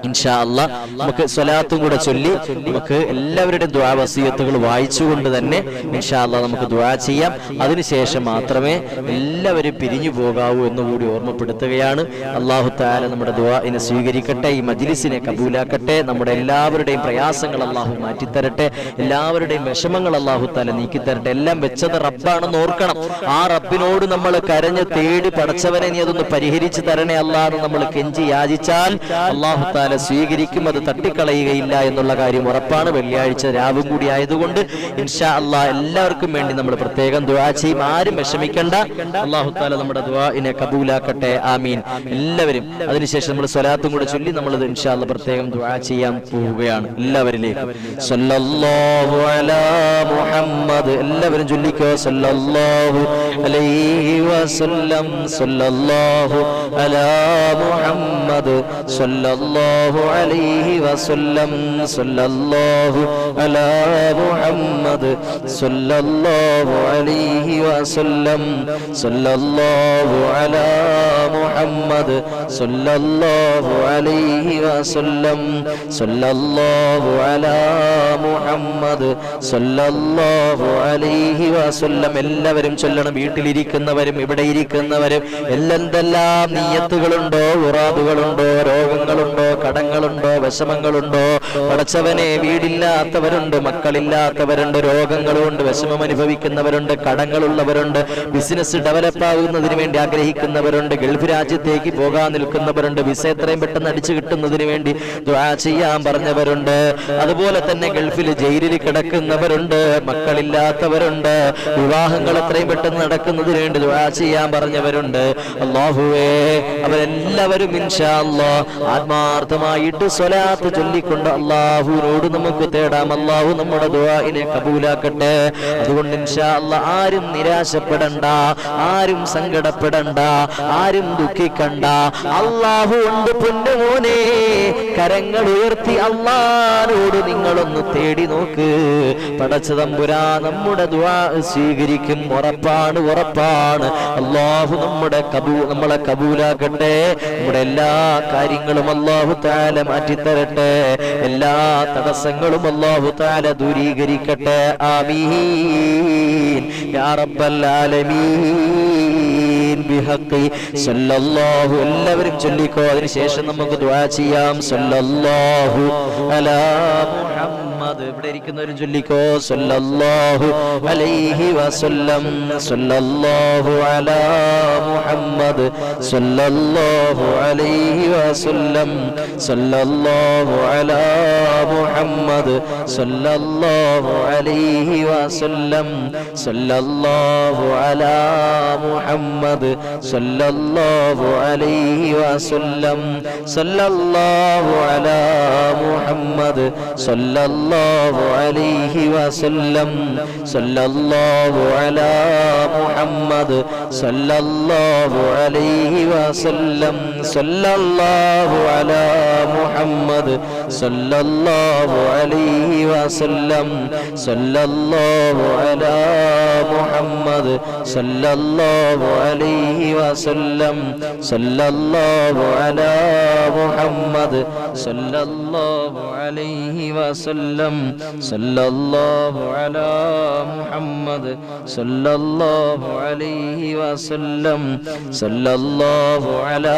ഇൻഷാ അല്ലാഹ് നമുക്ക് സ്വലാത്തും കൂടെ ചൊല്ലി നമുക്ക് എല്ലാവരുടെയും ദുആ വസിയത്തുകൾ വായിച്ചുകൊണ്ട് തന്നെ ഇൻഷാ അല്ലാഹ് നമുക്ക് ദുആ ചെയ്യാം. അതിനുശേഷം മാത്രമേ എല്ലാവരും പിരിഞ്ഞു പോകാവൂ എന്നുകൂടി ഓർമ്മപ്പെടുത്തുകയാണ്. അല്ലാഹു തആല നമ്മുടെ ദുആഇനെ സ്വീകരിക്കട്ടെ. ഈ മജ്ലിസിനെ കബൂലാക്കട്ടെ. നമ്മുടെ എല്ലാവരുടെയും പ്രയാസങ്ങൾ അല്ലാഹു മാറ്റിത്തരട്ടെ. എല്ലാവരുടെയും വിഷമങ്ങൾ അല്ലാഹു തആല നീക്കിത്തരട്ടെ. എല്ലാം വെച്ചത് റബ്ബാണെന്ന് ഓർക്കണം. ആ റബ്ബിനോട് നമ്മൾ കരഞ്ഞ് തേടി പടച്ചവനെ നീ അതൊന്ന് പരിഹരിച്ചു തരണേ അല്ലാഹ് നമ്മൾ കെഞ്ചി യാചിച്ചാൽ അല്ലാഹു തആല സ്വീകരിക്കും. അത് തട്ടിക്കളയുകയില്ല എന്നുള്ള കാര്യം ഉറപ്പാണ്. വെള്ളിയാഴ്ച രാവും കൂടി ആയതുകൊണ്ട് ഇൻഷാ അല്ലാഹ് എല്ലാവർക്കും വേണ്ടി നമ്മൾ പ്രത്യേകം ദുആ ചെയ്യും. ആരും വിഷമിക്കണ്ട. അല്ലാഹു തആല നമ്മുടെ ദുആഇനെ കബൂലാക്കട്ടെ. ആമീൻ. എല്ലാവരും അതിനുശേഷം നമ്മൾ സ്വലാത്തും കൂടെ ചൊല്ലി നമ്മൾ ഇൻഷാ അല്ലാഹ് പ്രത്യേകം ദുആ ചെയ്യാൻ പോവുകയാണ്. എല്ലാവരിലേക്കും സല്ലല്ലാഹു അലാ മുഹമ്മദ്. എല്ലാവരും ചൊല്ലിക്കോ സല്ലല്ലാഹു അലൈഹി വസല്ലം. സല്ലല്ലാഹു അലാ മുഹമ്മദ്. സല്ലല്ലാഹു അലൈഹി വസല്ലം. സല്ലല്ലാഹു അലാ മുഹമ്മദ്. സല്ലല്ലാഹു അലൈഹി വസല്ലം. സല്ലല്ലാഹു അലാ മുഹമ്മദ്. സല്ലല്ലാഹു അലൈഹി വസല്ലം. സല്ലല്ലാഹു അലാ മുഹമ്മദ്. സല്ലല്ലാഹു അലൈഹി വസല്ലം. എല്ലാവരും ചൊല്ലണം. വീട്ടിലിരിക്കുന്നവരും ഇവിടെ ഇരിക്കുന്നവരും എന്തെല്ലാം നിയ്യത്തുകളുണ്ടോ, ഉറാദുകളുണ്ടോ, രോഗങ്ങളുണ്ടോ, കടങ്ങളുണ്ടോ, വിഷമങ്ങളുണ്ടോ, പടച്ചവനെ വീടില്ലാത്തവരുണ്ട്, മക്കളില്ലാത്തവരുണ്ട്, രോഗങ്ങളുണ്ട്, വിഷമം അനുഭവിക്കുന്നവരുണ്ട്, കടങ്ങളുള്ളവരുണ്ട്, ബിസിനസ് ഡെവലപ്പ് ആകുന്നതിന് വേണ്ടി ആഗ്രഹിക്കുന്നവരുണ്ട്, ഗൾഫ് രാജ്യത്തേക്ക് പോകാൻ നിൽക്കുന്നവരുണ്ട്, വിസ എത്രയും പെട്ടെന്ന് അടിച്ചു കിട്ടുന്നതിന് വേണ്ടി ദുആ ചെയ്യാൻ പറഞ്ഞവരുണ്ട്, അതുപോലെ തന്നെ ഗൾഫിൽ ജയിലിൽ കിടക്കുന്നവരുണ്ട്, മക്കളില്ലാത്തവരുണ്ട്, വിവാഹങ്ങൾ എത്രയും പെട്ടെന്ന് നടക്കുന്നതിന് വേണ്ടി ദുആ ചെയ്യാൻ പറഞ്ഞവരുണ്ട്. അല്ലാഹുവേ അവരെല്ലാവരും ഇൻഷാ അല്ലാഹ് ആത്മാർത്ഥമായിട്ട് സ്വലാത്ത് ചൊല്ലിക്കൊണ്ട് അല്ലാഹുവിനോട് നമുക്ക് തേടാം. അല്ലാഹു നമ്മുടെ ദുആഇനെ കബൂലാക്കട്ടെ. അതുകൊണ്ട് ഇൻഷാ അല്ലാഹ് ആരും നിരാശപ്പെടണ്ട, ആരും സങ്കടപ്പെടണ്ട, ആരും ദുഃഖിക്കണ്ട. അല്ലാഹു ഉണ്ട് പൊന്നുമോനെ. കരങ്ങൾ ഉയർത്തി അല്ലാഹുവോട് നിങ്ങളൊന്ന് തേടി നോക്ക്. പടച്ച തമ്പുരാൻ നമ്മുടെ ദുആ സ്വീകരിക്കും. ഉറപ്പാണ്, ഉറപ്പാണ്. അല്ലാഹു നമ്മളെ കബൂലാക്കട്ടെ. നമ്മുടെ എല്ലാ കാര്യങ്ങളും അല്ലാഹു തആല മാറ്റിത്തരട്ടെ. എല്ലാ തടസ്സങ്ങളും അല്ലാഹു തആല ദൂരീകരിക്കട്ടെ. ആമീൻ യാ റബ്ബൽ ആലമീൻ. ബിഹഖി സല്ലല്ലാഹു. എല്ലാവരും ചൊല്ലിക്കോ. അതിനുശേഷം നമുക്ക് ദുആ ചെയ്യാം. സല്ലല്ലാഹു അലാ മുഹമ്മദ്. ഇവിടെ ഇരിക്കുന്നവരും ചൊല്ലിക്കോ. സല്ലല്ലാഹു അലൈഹി വസല്ലം. സല്ലല്ലാഹു അലാ മുഹമ്മദ്. സല്ലല്ലാഹു അലൈഹി വസല്ലം. സല്ലല്ലാഹു അലാ മുഹമ്മദ്. സല്ലല്ലാഹു അലൈഹി വസല്ലം. സല്ലല്ലാഹു അലാ മുഹമ്മദ്. സല്ലല്ലാഹു അലൈഹി വസല്ലം. സല്ലല്ലാഹു അലാ മുഹമ്മദ്. സല്ലല്ലാഹു അലൈഹി വസല്ലം. സല്ലല്ലാഹു അലാ മുഹമ്മദ്. സല്ലല്ലാഹു അലൈഹി വസല്ലം. സല്ലല്ലാഹു അലാ മുഹമ്മദ്. മുഹമ്മദ് സല്ലല്ലാഹു അലൈഹി വസല്ലം സല്ലല്ലാഹു അലാ മുഹമ്മദ് സല്ലല്ലാഹു അലൈഹി വസല്ലം സല്ലല്ലാഹു അലാ മുഹമ്മദ് സല്ലല്ലാഹു അലൈഹി വസല്ലം സല്ലല്ലാഹു അലാ മുഹമ്മദ് സല്ലല്ലാഹു അലൈഹി വസല്ലം സല്ലല്ലാഹു അലാ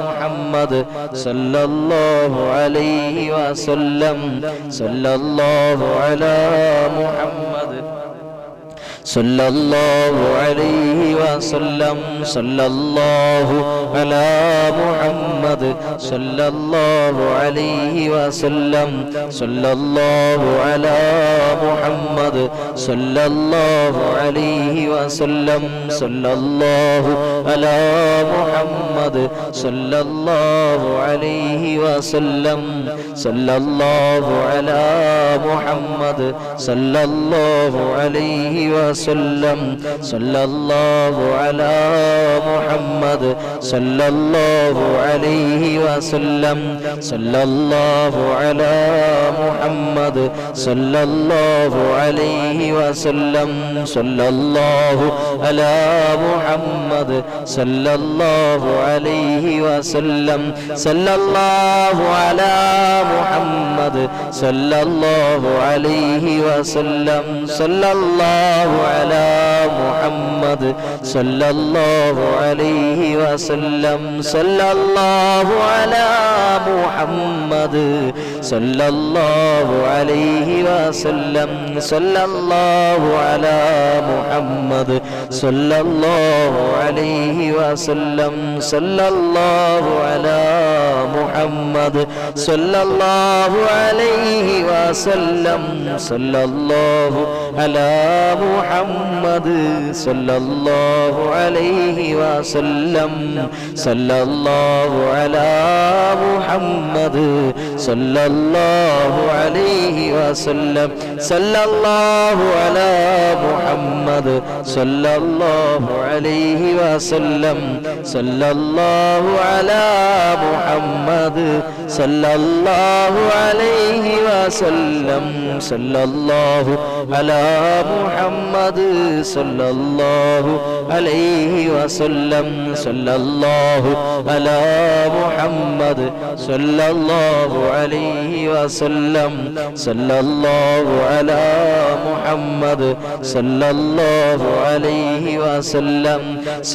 മുഹമ്മദ് സല്ലല്ലാഹു അലൈഹി വസല്ലം സല്ലല്ലാഹു അലാ മുഹമ്മദ് സല്ലല്ലാഹു അലൈഹി വസല്ലം സല്ലല്ലാഹു അലാ മുഹമ്മദ് സല്ലല്ലാഹു അലൈഹി വസല്ലം സല്ലല്ലാഹു അലാ മുഹമ്മദ് സല്ലല്ലാഹു അലൈഹി വസല്ലം സല്ലല്ലാഹു അലാ മുഹമ്മദ് സല്ലല്ലാഹു അലൈഹി വസല്ലം സല്ലല്ലാഹു അലാ മുഹമ്മദ് സല്ലല്ലാഹു അലൈഹി വസല്ലം സല്ലല്ലാഹു അലാ മുഹമ്മദ് സല്ലല്ലാഹു അലൈഹി വസല്ലം സല്ലല്ലാഹു അലാ മുഹമ്മദ് സല്ലല്ലാഹു അലൈഹി വസല്ലം സല്ലല്ലാഹു അലാ മുഹമ്മദ് സല്ലല്ലാഹു അലൈഹി വസല്ലം സല്ലല്ലാഹു അലാ മുഹമ്മദ് സല്ലല്ലാഹു അലൈഹി വസല്ലം സല്ലല്ലാഹു അലാ മുഹമ്മദ് സല്ലല്ലാഹു അലൈഹി വസല്ലം സല്ലല്ലാഹു അലാ മുഹമ്മദ് സല്ലല്ലാഹു അലൈഹി വസല്ലം സല്ലല്ലാഹു അലാ മുഹമ്മദ് സല്ലല്ലാഹു അലൈഹി വസല്ലം സല്ലല്ലാഹു അലാ മുഹമ്മദ് സല്ലല്ലാഹു അലൈഹി വസല്ലം സല്ലല്ലാഹു അലാ മുഹമ്മദ് സല്ലല്ലാഹു അലൈഹി വസല്ലം സല്ലല്ലാഹു അലാ മുഹമ്മദ് സല്ലല്ലാഹു അലൈഹി വസല്ലം സല്ലല്ലാഹു അലാ മുഹമ്മദ് സല്ലല്ലാഹു അലൈഹി വസല്ലം സല്ലല്ലാഹു അലാ മുഹമ്മദ് സല്ലല്ലാഹു അലൈഹി വസല്ലം സല്ലല്ലാഹു അലാ മുഹമ്മദ് സല്ലല്ലാഹു അലൈഹി വസല്ലം സല്ലല്ലാഹു അലാ മുഹമ്മദ് സല്ലല്ലാഹു അലൈഹി വസല്ലം സല്ലല്ലാഹു അലാ മുഹമ്മദ് സല്ലല്ലാഹു അലൈഹി വസല്ലം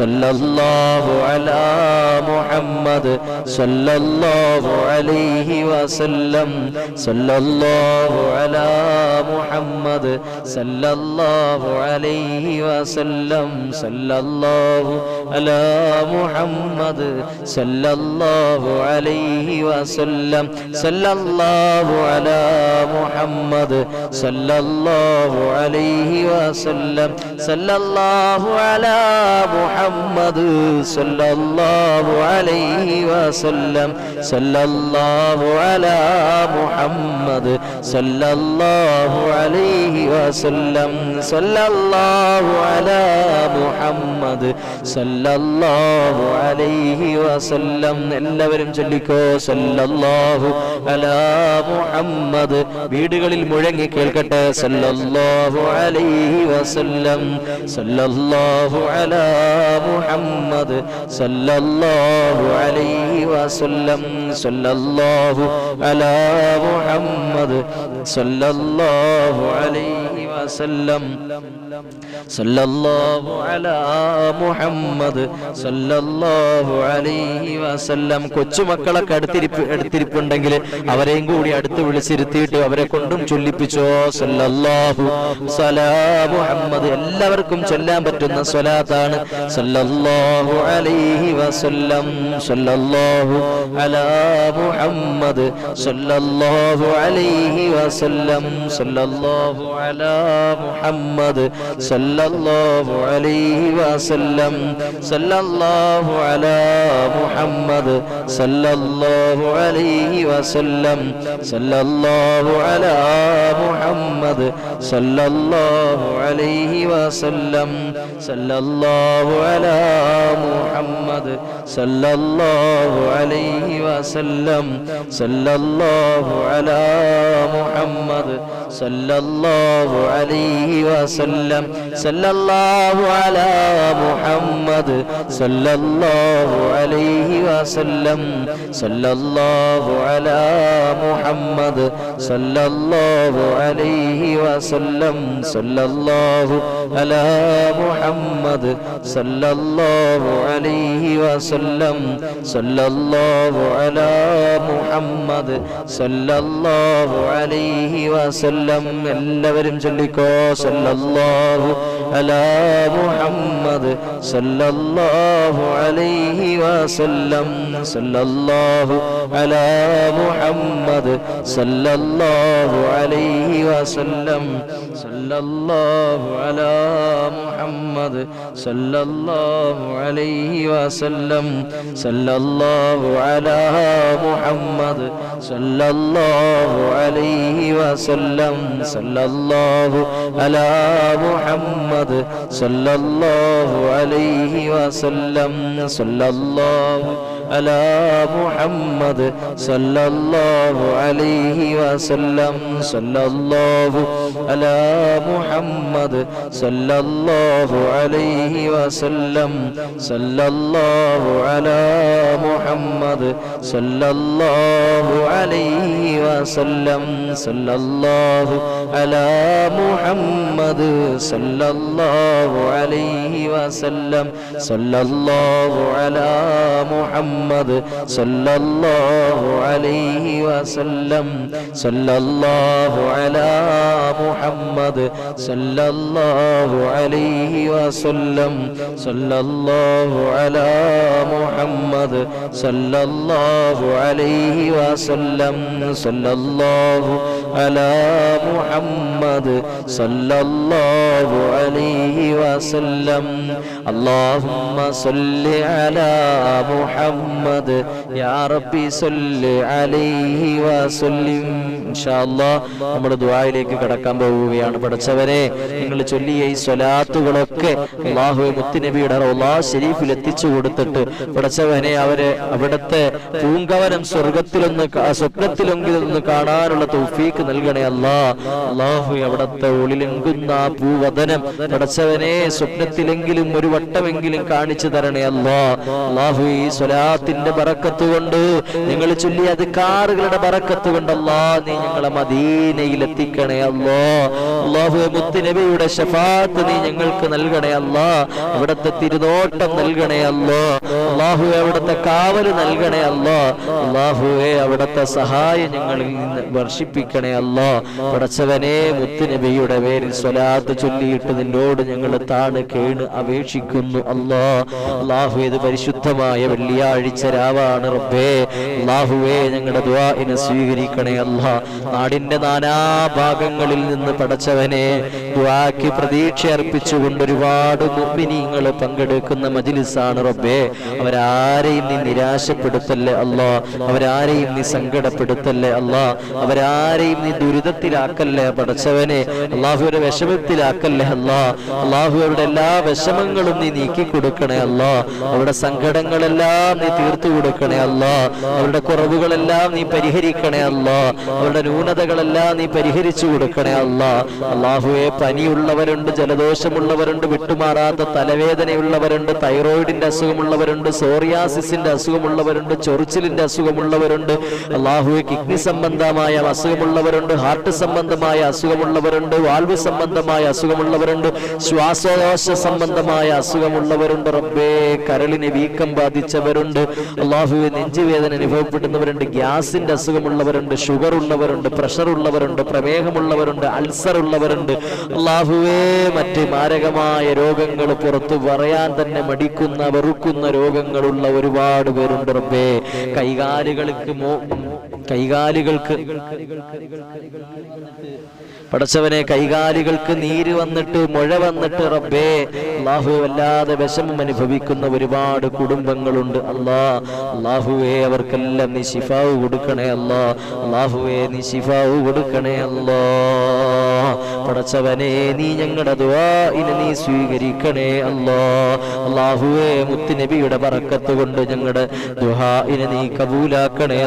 സല്ലല്ലാഹു അലാ മുഹമ്മദ് സല്ലല്ലാഹു അലൈഹി വസല്ലം സല്ലല്ലാഹു അലാ മുഹമ്മദ് സല്ലല്ലാഹു അലൈഹി വസല്ലം സല്ലല്ലാഹു അലാ മുഹമ്മദ് സല്ലല്ലാഹു അലൈഹി വസല്ലം സല്ലല്ലാഹു അലാ മുഹമ്മദ് സല്ലല്ലാഹു അലൈഹി വസല്ലം സല്ലല്ലാഹു അലാ മുഹമ്മദ് സല്ലല്ലാഹു അലൈഹി വസല്ലം സല്ലല്ലാഹു അലാ മുഹമ്മദ് സല്ലല്ലാഹു അലൈഹി വസല്ലം സല്ലല്ലാഹു അലാ മുഹമ്മദ് സല്ലല്ലാഹു അലൈഹി വസല്ലം. എല്ലാവരും ചൊല്ലിക്കോ സല്ലല്ലാഹു അലാ മുഹമ്മദ്. വീടുകളിൽ മുഴങ്ങി കേൾക്കട്ടെ സല്ലല്ലാഹു അലൈഹി വസല്ലം സല്ലല്ലാഹു അലാ മുഹമ്മദ് സല്ലല്ലാഹു അലൈഹി വസല്ലം സല്ലല്ലാഹു അലാ മുഹമ്മദ് സല്ലല്ലാഹു അലൈഹി വസല്ലം സല്ലല്ലാഹു അലാ മുഹമ്മദ് സല്ലല്ലാഹു അലൈഹി വസല്ലം. കൊച്ചുമക്കളൊക്കെ അടുത്തിരിപ്പുണ്ടെങ്കിൽ അവരെയും കൂടി അടുത്ത് വിളിച്ചിരുത്തിയിട്ട് അവരെ കൊണ്ടും ചൊല്ലിപ്പിച്ചോ സല്ലല്ലാഹു സലാ മുഹമ്മദ്. എല്ലാവർക്കും ചൊല്ലാൻ പറ്റുന്ന സ്വലാത്താണ് സല്ലല്ലാഹു അലൈഹി വസല്ലം സല്ലല്ലാഹു അലാ മുഹമ്മദ് സല്ലല്ലാഹു അലൈഹി വസല്ലം സല്ലല്ലാഹു അലാ മുഹമ്മദ് സല്ലല്ലാഹു അലൈഹി വസല്ലം സല്ലല്ലാഹു അലാ മുഹമ്മദ് സല്ലല്ലാഹു അലൈഹി വസല്ലം സല്ലല്ലാഹു അലാ മുഹമ്മദ് സല്ലല്ലാഹു അലൈഹി വസല്ലം സല്ലല്ലാഹു അലാ മുഹമ്മദ് സല്ലല്ലാഹു അലൈഹി വസല്ലം സല്ലല്ലാഹു അലാ മുഹമ്മദ് സല്ലല്ലാഹു അലൈഹി വസല്ലം സല്ലല്ലാഹു അലാ മുഹമ്മദ് സല്ലല്ലാഹു അലൈഹി വസല്ലം സല്ലല്ലാഹു അലാ മുഹമ്മദ് സല്ലല്ലാഹു അലൈഹി വസല്ലം സല്ലല്ലാഹു അലാ മുഹമ്മദ് സല്ലല്ലാഹു അലൈഹി വസല്ലം സല്ലല്ലാഹു അലാ മുഹമ്മദ് സല്ലല്ലാഹു അലൈഹി വസല്ലം. എല്ലാവരും ചൊല്ലിക്കോ സല്ലല്ലാഹു അലാ മുഹമ്മദ് സല്ലല്ലാഹു അലൈഹി വസല്ലം സല്ലല്ലാഹു അലാ മുഹമ്മദ് സല്ലല്ലാഹു അലൈഹി വസല്ലം സല്ലല്ലാഹു അലാ മുഹമ്മദ് സല്ലല്ലാഹു അലൈഹി വസല്ലം സല്ലല്ലാഹു അലാ മുഹമ്മദ് സല്ലല്ലാഹു അലൈഹി വസല്ലം സല്ലല്ലാഹു അലാ മുഹമ്മദ് സല്ലല്ലാഹു അലൈഹി വസല്ലം സല്ലല്ലാഹു അലാ മുഹമ്മദ് സല്ലല്ലാഹു അലൈഹി വസല്ലം സല്ലല്ലാഹു അലാ മുഹമ്മദ് സല്ലല്ലാഹു അലൈഹി വസല്ലം സല്ലല്ലാഹു അലാ മുഹമ്മദ് സല്ലല്ലാഹു അലൈഹി വസല്ലം സല്ലല്ലാഹു അലാ മുഹമ്മദ് സല്ലല്ലാഹു അലൈഹി വസല്ലം സല്ലല്ലാഹു അലാ മുഹമ്മദ് സല്ലല്ലാഹു അലൈഹി വസല്ലം സല്ലല്ലാഹു അലാ മുഹമ്മദ് സല്ലല്ലാഹു അലൈഹി വസല്ലം സല്ലല്ലാഹു അലാ മുഹമ്മദ് സല്ലല്ലാഹു അലൈഹി വസല്ലം സല്ലല്ലാഹു അലാ മുഹമ്മദ് സല്ലല്ലാഹു അലൈഹി വസല്ലം. അല്ലാഹുമ്മ സല്ലി അലാ മുഹമ്മദ് യാ റബ്ബി സല്ലി അലൈഹി വസല്ലിം. ഇൻഷാ അല്ലാഹ് നമ്മൾ ദുആയിലേക്ക് കടക്കാൻ പോവുകയാണ്. പടച്ചവനെ, നിങ്ങൾ ചൊല്ലിയ ഈ സ്വലാത്തുകളൊക്കെ അല്ലാഹുവേ മുത്തുനബിയുടെ റൗളാ ശരീഫിൽ എത്തിച്ചു കൊടുത്തിട്ട് പടച്ചവനെ അവരെ അവിടുത്തെ പൂങ്കവനം സ്വപ്നത്തിലെങ്കിലും ഒന്ന് കാണാനുള്ള തൗഫീക്ക് നൽകണേ അല്ലാഹ്. അല്ലാഹുവേ അവിടുത്തെ ഒളിലെങ്കുന്ന പൂവദനം പടച്ചവനെ സ്വപ്നത്തിലെങ്കിലും ഒരു വട്ടമെങ്കിലും കാണിച്ചു തരണേ അല്ലാഹ്. അല്ലാഹുവേ ഈ സ്വലാത്തിന്റെ ബറക്കത്ത് കൊണ്ട്, നിങ്ങൾ ചൊല്ലിയ അദ്കാറുകളുടെ ബറക്കത്ത് കൊണ്ട് അല്ലാഹ് നീ ഞങ്ങളെ മദീനയിൽ എത്തിക്കണേ അല്ലാഹ്. അല്ലാഹുവേ മുത്തുനബിയുടെ ശഫാഅത്ത് നീ ഞങ്ങൾക്ക് നൽകണേ അല്ലാഹ്. അവിടുത്തെ തിരുനോട്ടം നൽകണേ അല്ലാഹ്. അല്ലാഹുവേ അവിടുത്തെ കാവൽ നൽകണേ അല്ലാഹ്. അല്ലാഹുവേ അവിടുത്തെ സഹായം ഞങ്ങളിൽ നിന്ന് വർഷിപ്പിക്കണേ അല്ലാഹ്. പടച്ചവനെ, മുത്തുനബിയുടെ പേരിൽ സ്വലാത്ത് ചൊല്ലിയിട്ട് നിന്നോട് ഞങ്ങൾ താണ് കേണ് അപേക്ഷിക്കുന്നു അല്ലാഹ്. അല്ലാഹുവേ ഇത് പരിശുദ്ധമായ വെള്ളിയാഴ്ച രാവാണ് റബ്ബേ. അല്ലാഹുവേ ഞങ്ങളുടെ ദുആഇനെ സ്വീകരിക്കണേ അല്ലാഹ്. നാടിന്റെ നാനാഭാഗങ്ങളിൽ നിന്ന് പടച്ചവനെ ദുആക്ക് പ്രതീക്ഷ അർപ്പിച്ചുകൊണ്ട് ഒരുപാട് മുഅ്മിനീങ്ങൾ പങ്കെടുക്കുന്ന മജ്ലിസാണ് റബ്ബേ. അവരാരെയും നീ നിരാശപ്പെടുത്തല്ലേ അല്ലാഹ്. അവരാരെയും നീ സങ്കടപ്പെടുത്തല്ലേ അല്ലാഹ്. അവരാരെയും നീ ദുരിതത്തിലാക്കല്ലേ പടച്ചവനെ. അല്ലാഹുവിന്റെ വിഷമത്തിലാക്കല്ലേ അല്ലാഹ്. അല്ലാഹുവരുടെ എല്ലാ വിഷമങ്ങളും നീ നീക്കി കൊടുക്കണേ അല്ലാഹ്. അവരുടെ സങ്കടങ്ങളെല്ലാം നീ തീർത്തു കൊടുക്കണേ അല്ലാഹ്. അവരുടെ കുറവുകളെല്ലാം നീ പരിഹരിക്കണേ അല്ലാഹ്. അവരുടെ ന്യൂനതകളെല്ലാം നീ പരിഹരിച്ചു കൊടുക്കണേ അല്ലാഹ്. അല്ലാഹുവേ, പനിയുള്ളവരുണ്ട്, ജലദോഷമുള്ളവരുണ്ട്, വിട്ടുമാറാത്ത തലവേദനയുള്ളവരുണ്ട്, തൈറോയിഡിന്റെ അസുഖമുള്ളവരുണ്ട്, സോറിയാസിന്റെ അസുഖമുള്ളവരുണ്ട്, ചൊറിച്ചിലിന്റെ അസുഖമുള്ളവരുണ്ട്, അല്ലാഹുവേ കിഡ്നി സംബന്ധമായ അസുഖമുള്ളവരുണ്ട്, ഹാർട്ട് സംബന്ധമായ അസുഖമുള്ളവരുണ്ട്, വാൽവ് സംബന്ധമായ അസുഖമുള്ളവരുണ്ട്, ശ്വാസകോശ സംബന്ധമായ അസുഖമുള്ളവരുണ്ട് റബ്ബേ. കരളിന് വീക്കം ബാധിച്ചവരുണ്ട് അല്ലാഹുവേ. നെഞ്ചുവേദന അനുഭവപ്പെടുന്നവരുണ്ട്, ഗ്യാസിന്റെ അസുഖമുള്ളവരുണ്ട്, ഷുഗർ ഉള്ളവരുണ്ട്, പ്രഷർ ഉള്ളവരുണ്ട്, പ്രമേഹമുള്ളവരുണ്ട്, അൾസർ ഉള്ളവരുണ്ട് അല്ലാഹുവേ. മറ്റ് മാരകമായ രോഗങ്ങൾ പുറത്തു പറയാൻ തന്നെ മടിക്കുന്ന വെറുക്കുന്ന രോഗങ്ങളുള്ള ഒരുപാട് പേരുണ്ട് റബ്ബേ. കൈകാലുകൾക്ക് കൈകാലുകൾക്ക് പടച്ചവനെ കൈകാലുകൾക്ക് നീര് വന്നിട്ട് മുഴ വന്നിട്ട് റബ്ബേ അല്ലാഹു വല്ലാതെ വിഷമം അനുഭവിക്കുന്ന ഒരുപാട് കുടുംബങ്ങളുണ്ട് അല്ലാഹുവേ അവർക്കെല്ലാം നീ ശിഫാവ് കൊടുക്കണേ അല്ലാഹുവേ നീ ശിഫാവ് കൊടുക്കണേ പടച്ചവനെ നീ ഞങ്ങളുടെ ദുആഇനെ നീ സ്വീകരിക്കണേ അല്ലാഹുവേ മുത്തുനബിയുടെ ബറക്കത്ത് കൊണ്ട് ഞങ്ങളുടെ ദുആഇനെ നീ കബൂലാക്കണേ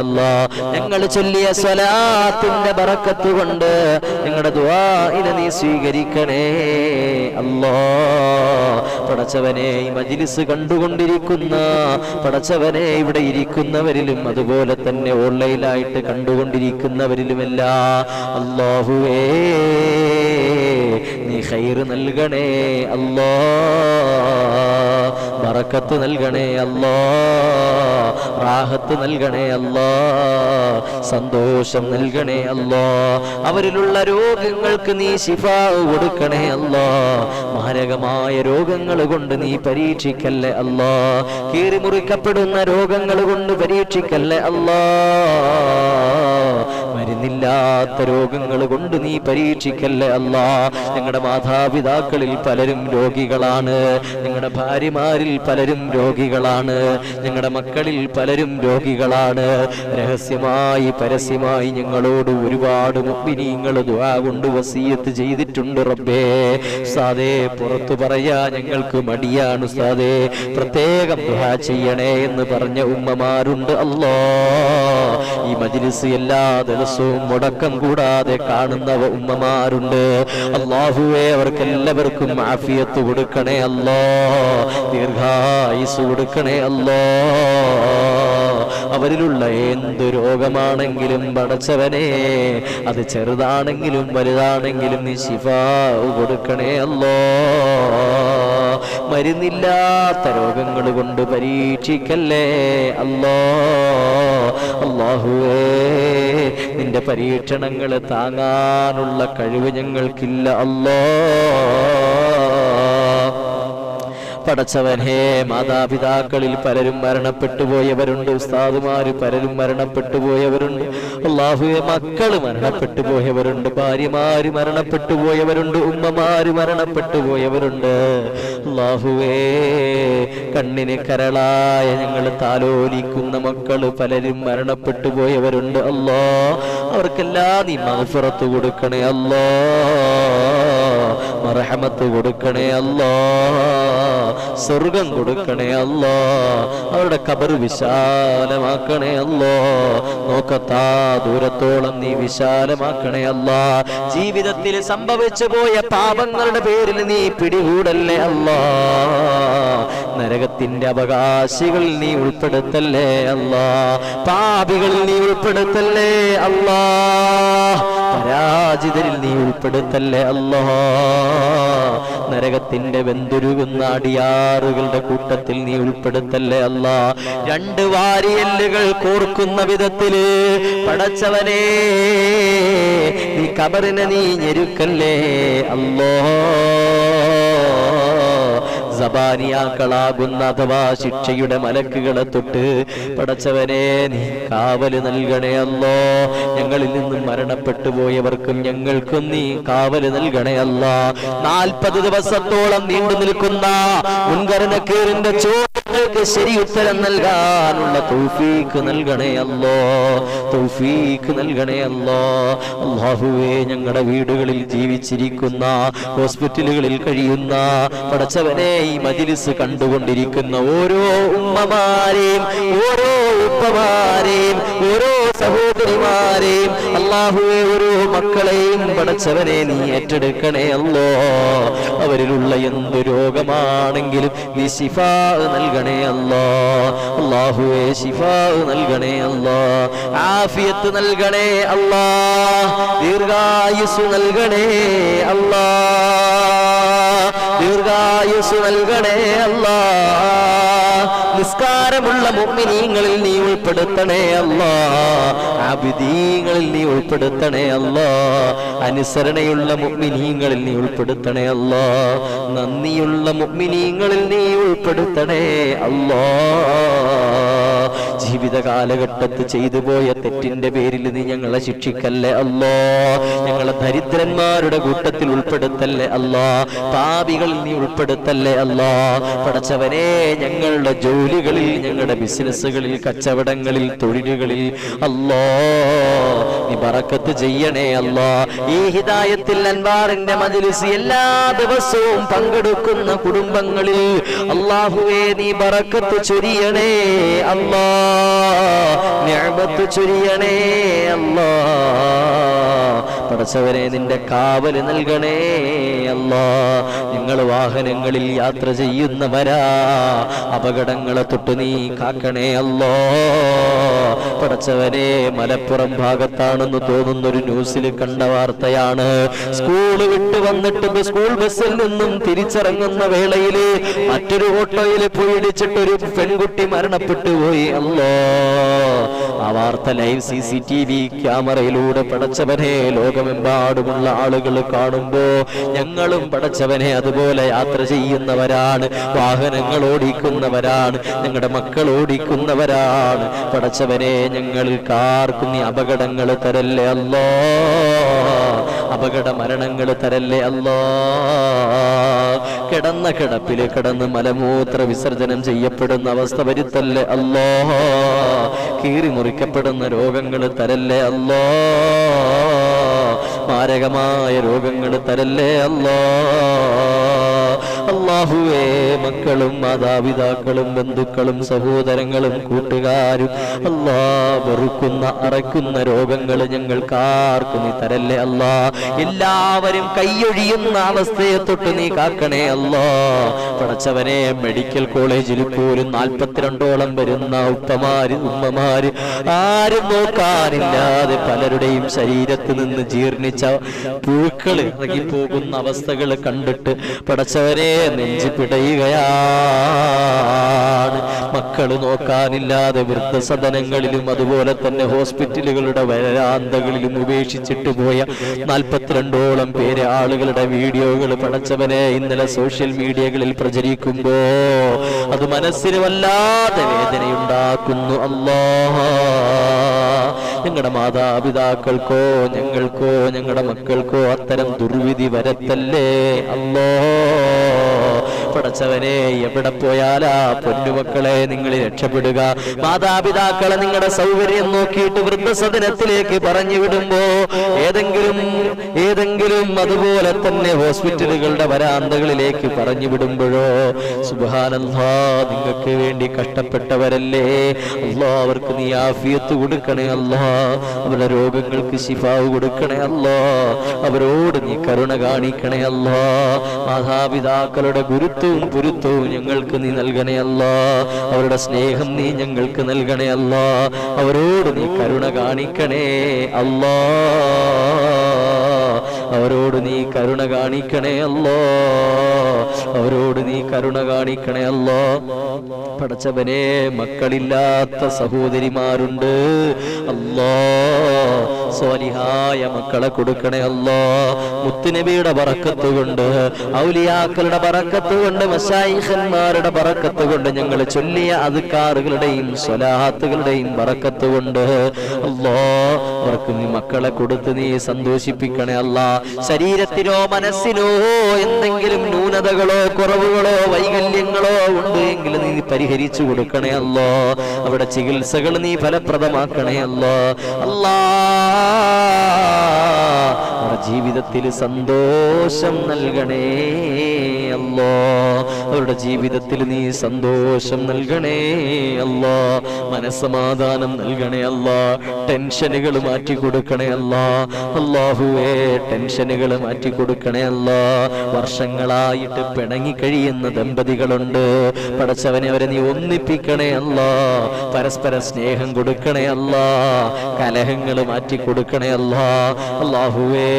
ഞങ്ങൾ ചൊല്ലിയ സ്വലാത്തിന്റെ ബറക്കത്ത് കൊണ്ട് ഞങ്ങളുടെ ദുആഇനെ നീ സ്വീകരിക്കണേ പടച്ചവനെ ഈ മജ്ലിസ് കണ്ടുകൊണ്ടിരിക്കുന്ന പടച്ചവനെ ഇവിടെ ഇരിക്കുന്നവരിലും അതുപോലെ തന്നെ ഓൺലൈനായിട്ട് കണ്ടുകൊണ്ടിരിക്കുന്നവരിലുമെല്ലാം അല്ലാഹുവേ നീ ഖൈർ നൽകണേ ബറക്കത്ത് നൽകണേ റാഹത്ത് നൽകണേ സന്തോഷം നൽകണേ അവരിലുള്ള രോഗങ്ങൾക്ക് നീ ശിഫാ കൊടുക്കണേ മാരകമായ രോഗങ്ങൾ കൊണ്ട് നീ പരീക്ഷിക്കല്ലേ കീറി മുറിക്കപ്പെടുന്ന രോഗങ്ങൾ കൊണ്ട് പരീക്ഷിക്കല്ലേ മരുന്നില്ലാത്ത രോഗങ്ങൾ കൊണ്ട് നീ പരീക്ഷിക്കല്ലേ ഞങ്ങളുടെ മാതാപിതാക്കളിൽ പലരും രോഗികളാണ്, ഞങ്ങളുടെ ഭാര്യമാരിൽ പലരും രോഗികളാണ്, ഞങ്ങളുടെ മക്കളിൽ പലരും രോഗികളാണ്. രഹസ്യമായി പരസ്യമായി ഞങ്ങളോട് ഒരുപാട് മുഅ്മിനീങ്ങൾ ദുആ കൊണ്ട് വസിയത്ത് ചെയ്തിട്ടുണ്ട് റബ്ബേ. ഉസ്താദേ പുറത്തു പറയാ ഞങ്ങൾക്ക് മടിയാണ് ഉസ്താദേ, പ്രത്യേകം ദുആ ചെയ്യണേ എന്ന് പറഞ്ഞ ഉമ്മമാരുണ്ട്. ഈ മജ്ലിസ് എല്ലാ ദിവസവും മുടക്കം കൂടാതെ കാണുന്ന ഉമ്മമാരുണ്ട്. അല്ലാഹുവേ അവർക്കെല്ലാവർക്കും ആഫിയത്ത് കൊടുക്കണേ അല്ലാ, ദീർഘായുസ് കൊടുക്കണേ അല്ലാ. അവരിലുള്ള എന്ത് രോഗമാണെങ്കിലും പടച്ചവനെ, അത് ചെറുതാണെങ്കിലും വലുതാണെങ്കിലും നീ ശിഫാ കൊടുക്കണേ അല്ലാ. മരുന്നില്ലാത്ത രോഗങ്ങൾ കൊണ്ട് പരീക്ഷിക്കല്ലേ അല്ലാ. അല്ലാഹുവേ നിന്റെ പരീക്ഷണങ്ങൾ താങ്ങാനുള്ള കഴിവ് ഞങ്ങൾക്കില്ല അല്ലാ. പടച്ചവനെ മാതാപിതാക്കളിൽ പലരും മരണപ്പെട്ടു പോയവരുണ്ട്, ഉസ്താദുമാര് പലരും മരണപ്പെട്ടു പോയവരുണ്ട്. അല്ലാഹുവേ മക്കള് മരണപ്പെട്ടു പോയവരുണ്ട്, ഭാര്യമാര് മരണപ്പെട്ടു പോയവരുണ്ട്, ഉമ്മമാര് മരണപ്പെട്ടു പോയവരുണ്ട്. അല്ലാഹുവേ കണ്ണിന് കരളായ ഞങ്ങൾ താലോലിക്കുന്ന മക്കള് പലരും മരണപ്പെട്ടു പോയവരുണ്ട്. അല്ലാ അവർക്കെല്ലാം നീ മഗ്ഫിറത്ത് കൊടുക്കണേ അല്ലാ, മർഹമത്ത് കൊടുക്കണേ അല്ലാ, സ്വർഗം കൊടുക്കണേ അല്ലാ. അവരുടെ ഖബർ വിശാലമാക്കണേ അല്ലാ, നോക്കത്താ ദൂരത്തോളം നീ വിശാലമാക്കണേ അല്ലാ. ജീവിതത്തിൽ സംഭവിച്ചു പോയ പാപങ്ങളുടെ പേരിൽ നീ പിടികൂടല്ലേ അല്ലാ. നരകത്തിന്റെ അവകാശികളിൽ നീ ഉൾപ്പെടുത്തല്ലേ അല്ലാ, പാപികളിൽ നീ ഉൾപ്പെടുത്തല്ലേ അല്ലാ, പരാജിതരിൽ നീ ഉൾപ്പെടുത്തല്ലേ അല്ലാ. നരകത്തിന്റെ വെന്തുരുകുന്ന അടിയാറുകളുടെ കൂട്ടത്തിൽ നീ ഉൾപ്പെടുത്തല്ലേ അല്ലാ. രണ്ട് വാരിയെല്ലുകൾ കോർക്കുന്ന വിധത്തില് പടച്ചവനെ നീ ഖബറിനെ നീ ഞെരുക്കല്ലേ അല്ലാ. സബാനിയാക്കളാകുന്ന അഥവാ ശിക്ഷയുടെ മലക്കുകളെ തൊട്ട് പടച്ചവനെ നീ കാവല് നൽകണേ അല്ലാ. ഞങ്ങളിൽ നിന്നും മരണപ്പെട്ടു പോയവർക്കും ഞങ്ങൾക്കും നീ കാവല് നൽകണേ അല്ലാ. 40 ദിവസത്തോളം നീണ്ടു നിൽക്കുന്ന മുൻകരനക്കീറിന്റെ ചോദ്യങ്ങൾക്ക് ശരി ഉത്തരം നൽകാനുള്ള തൗഫീഖ് നൽകണേ അല്ലാ, തൗഫീഖ് നൽകണേ അല്ലാ. അല്ലാഹുവേ ഞങ്ങളുടെ വീടുകളിൽ ജീവിച്ചിരിക്കുന്ന, ഹോസ്പിറ്റലുകളിൽ കഴിയുന്ന പടച്ചവനെ ഈ മജ്ലിസ് കണ്ടുകൊണ്ടിരിക്കുന്ന ഓരോ ഉമ്മമാരെയും, ഓരോ ഉപ്പമാരെയും, ഓരോ സഹോദരിമാരെയും, അല്ലാഹുവേ ഓരോ മക്കളെയും പടച്ചവനെ നീ ഏറ്റെടുക്കണേ അല്ലാ. അവരിലുള്ള എന്ത് രോഗമാണെങ്കിലും നീ ശിഫാ നൽകണേ അല്ലാ. അല്ലാഹുവേ ശിഫാ നൽകണേ അല്ലാ, ആഫിയത്ത് നൽകണേ അല്ലാ, ദീർഘായുസ് നൽകണേ അല്ലാ, ദീർഘായുസ് നൽകണേ അല്ലാ. നിസ്കാരമുള്ള മുഅ്മിനീങ്ങളിൽ നീ ഉൾപ്പെടുത്തണേ അല്ലാ, ആബിദീങ്ങളിൽ നീ ഉൾപ്പെടുത്തണേ അല്ലാ. അനുസരണയുള്ള മുഅ്മിനീങ്ങളിൽ നീ ഉൾപ്പെടുത്തണേ അല്ലാ. നന്ദിയുള്ള മുഅ്മിനീങ്ങളിൽ നീ ഉൾപ്പെടുത്തണേ അല്ലാ. ജീവിത കാലഘട്ടത്ത് ചെയ്തു പോയ തെറ്റിന്റെ പേരിൽ നീ ഞങ്ങളെ ശിക്ഷിക്കല്ലേ അല്ലാ. ഞങ്ങളെ ദരിദ്രന്മാരുടെ കൂട്ടത്തിൽ ഉൾപ്പെടുത്തല്ലേ അല്ലാ. പാപികളിൽ നീ ഉൾപ്പെടുത്തല്ലേ അല്ലാ. പടച്ചവനെ, ഞങ്ങളുടെ ജോലികളിൽ, ഞങ്ങളുടെ ബിസിനസ്സുകളിൽ, കച്ചവടങ്ങളിൽ, തൊഴിലുകളിൽ അല്ലാ നീ ബറക്കത്ത് ചെയ്യണേ അല്ലാ. ഈ ഹിദായത്തിൽ അൻവാറിന്റെ മജ്‌ലിസ് എല്ലാ ദിവസവും പങ്കെടുക്കുന്ന കുടുംബങ്ങളിൽ അല്ലാഹുവേ നീ ബറക്കത്ത് ചൊരിയണേ അല്ലാ. നിഅമത്ത് ചൊരിയണേ അല്ലാ. പടച്ചവനെ, നിന്റെ കാവല് നൽകണേ അല്ലാ. നിങ്ങൾ വാഹനങ്ങളിൽ യാത്ര ചെയ്യുന്നവരാ, അപകടങ്ങളെ തൊട്ട് നീ കാക്കണേ അല്ലാ. പടച്ചവനെ, മലപ്പുറം ഭാഗത്താണെന്ന് തോന്നുന്നൊരു ന്യൂസിൽ കണ്ട വാർത്തയാണ്. സ്കൂൾ വിട്ട് വന്നിട്ട് സ്കൂൾ ബസ്സിൽ നിന്നും തിരിച്ചിറങ്ങുന്ന വേളയില് മറ്റൊരു ഓട്ടോയിൽ പോയി ഇടിച്ചിട്ടൊരു പെൺകുട്ടി മരണപ്പെട്ടു പോയി അല്ലാ. ആ വാർത്ത ലൈവ് CCTV ക്യാമറയിലൂടെ പടച്ചവനെ ലോകമെമ്പാടുമുള്ള ആളുകൾ കാണുമ്പോ ഞങ്ങളും പടച്ചവനെ അതുപോലെ യാത്ര ചെയ്യുന്നവരാണ്, വാഹനങ്ങൾ ഓടിക്കുന്നവരാണ്, ഞങ്ങളുടെ മക്കൾ ഓടിക്കുന്നവരാണ്. പടച്ചവനെ, ഞങ്ങൾക്ക് ആർക്കും നീ അപകടങ്ങൾ തരല്ലേ അല്ലാ. അപകട മരണങ്ങൾ തരല്ലേ അല്ലാ. കിടന്ന കിടപ്പിൽ കിടന്ന് മലമൂത്ര വിസർജനം ചെയ്യപ്പെടുന്ന അവസ്ഥ വരുത്തല്ലേ അല്ലാ. കീറി മുറിക്കപ്പെടുന്ന രോഗങ്ങൾ തരല്ലേ അല്ലാ. മാരകമായ രോഗങ്ങൾ തരല്ലേ അല്ലാ. അല്ലാഹുവേ, മക്കളും മാതാപിതാക്കളും ബന്ധുക്കളും സഹോദരങ്ങളും കൂട്ടുകാരും അല്ലാ വെറുക്കുന്ന അറക്കുന്ന രോഗങ്ങൾ ഞങ്ങൾക്കാർക്കും നീ തരല്ലേ അല്ലാ. എല്ലാവരും കൈയൊഴിയുന്ന അവസ്ഥയെ തൊട്ട് നീ കാക്കണേ അല്ലാ. പടച്ചവനെ, മെഡിക്കൽ കോളേജിൽ പോലും 42ഓളം വരുന്ന ഉപ്പമാര് ഉമ്മമാര് ആരും നോക്കാനില്ലാതെ പലരുടെയും ശരീരത്തിൽ നിന്ന് ജീർണിച്ച പുഴുക്കൾ ഇറങ്ങിപ്പോകുന്ന അവസ്ഥകൾ കണ്ടിട്ട് പടച്ചവനെ നെഞ്ചു പിടയുകയാണ്. മക്കള് നോക്കാനില്ലാതെ വൃദ്ധസദനങ്ങളിലും അതുപോലെ തന്നെ ഹോസ്പിറ്റലുകളുടെ വരാന്തകളിലും ഉപേക്ഷിച്ചിട്ട് പോയ 42ഓളം പേര് ആളുകളുടെ വീഡിയോകൾ പടച്ചവനെ ഇന്നലെ സോഷ്യൽ മീഡിയകളിൽ പ്രചരിക്കുമ്പോ അത് മനസ്സിന് വല്ലാതെ വേദനയുണ്ടാക്കുന്നു അല്ലാ. ഞങ്ങളുടെ മാതാപിതാക്കൾക്കോ ഞങ്ങൾക്കോ ഞങ്ങളുടെ മക്കൾക്കോ അത്തരം ദുർവിധി വരത്തല്ലേ അല്ലാ. പടച്ചവനെ, എവിടെ പോയാലാ പൊന്നുമക്കളെ നിങ്ങൾ രക്ഷപ്പെടുക. മാതാപിതാക്കളെ നിങ്ങളുടെ സൗകര്യം നോക്കിയിട്ട് വൃദ്ധസദനത്തിലേക്ക് പറഞ്ഞു വിടുമ്പോ ഏതെങ്കിലും അതുപോലെ തന്നെ ഹോസ്പിറ്റലുകളുടെ വരാന്തകളിലേക്ക് പറഞ്ഞു വിടുമ്പോഴോ സുബ്ഹാനല്ലാഹ്, നിങ്ങൾക്ക് വേണ്ടി കഷ്ടപ്പെട്ടവരല്ലേ അല്ലാ, അവർക്ക് നീ ആഫിയത്ത് കൊടുക്കണേ അല്ലാ. അവരുടെ രോഗങ്ങൾക്ക് ശിഫാവ് കൊടുക്കണേ അല്ലാ. അവരോട് നീ കരുണ കാണിക്കണേ അല്ലാ. മാതാപിതാക്കളുടെ ഗുരുത്വവും പുരുത്വവും ഞങ്ങൾക്ക് നീ നൽകണേ അല്ലാ. അവരുടെ സ്നേഹം നീ ഞങ്ങൾക്ക് നൽകണേ അല്ലാ. അവരോട് നീ കരുണ കാണിക്കണേ അല്ലാ. അവരോട് നീ കരുണ കാണിക്കണേ അല്ലാ. അവരോട് നീ കരുണ കാണിക്കണേ അല്ലാ. പടച്ചവനെ, മക്കളില്ലാത്ത സഹോദരിമാരുണ്ട് അല്ലാ. സ്വാലിഹായ മക്കളെ കൊടുക്കണേ അല്ലാ. മുത്തുനബിയുടെ ബറക്കത്ത് കൊണ്ട്, ഔലിയാക്കളുടെ ബറക്കത്ത് കൊണ്ട്, മശായിഖന്മാരുടെ ബറക്കത്ത് കൊണ്ട്, ഞങ്ങൾ ചൊല്ലിയ അദ്കാറുകളുടെയും സ്വലാത്തുകളുടെയും ബറക്കത്ത് കൊണ്ട് അല്ലാ അവർക്ക് നീ മക്കളെ കൊടുത്ത് നീ സന്തോഷിപ്പിക്കണേ അല്ലാ. ശരീരത്തിനോ മനസ്സിനോ എന്തെങ്കിലും ന്യൂനതകളോ കുറവുകളോ വൈകല്യങ്ങളോ ഉണ്ട് എങ്കിൽ നീ പരിഹരിച്ചു കൊടുക്കണേ അല്ലാ. അവിടെ ചികിത്സകൾ നീ ഫലപ്രദമാക്കണേ അല്ലാ. അല്ലാ, ജീവിതത്തിൽ സന്തോഷം നൽകണേ അല്ലാ. അവരുടെ ജീവിതത്തിൽ നീ സന്തോഷം നൽകണേ അല്ലാ. മനസ്സമാധാനം നൽകണേ അല്ലാ. ടെൻഷനുകൾ മാറ്റി കൊടുക്കണേ അല്ലാ. അല്ലാഹുവേ, ടെൻഷനുകൾ മാറ്റി കൊടുക്കണേ അല്ലാ. വർഷങ്ങളായിട്ട് പിണങ്ങി കഴിയുന്ന ദമ്പതികളുണ്ട്. പടച്ചവനെ, അവരെ നീ ഒന്നിപ്പിക്കണേ അല്ലാ. പരസ്പര സ്നേഹം കൊടുക്കണേ അല്ലാ. കലഹങ്ങൾ മാറ്റി കൊടുക്കണേ അല്ലാ. അല്ലാഹുവേ,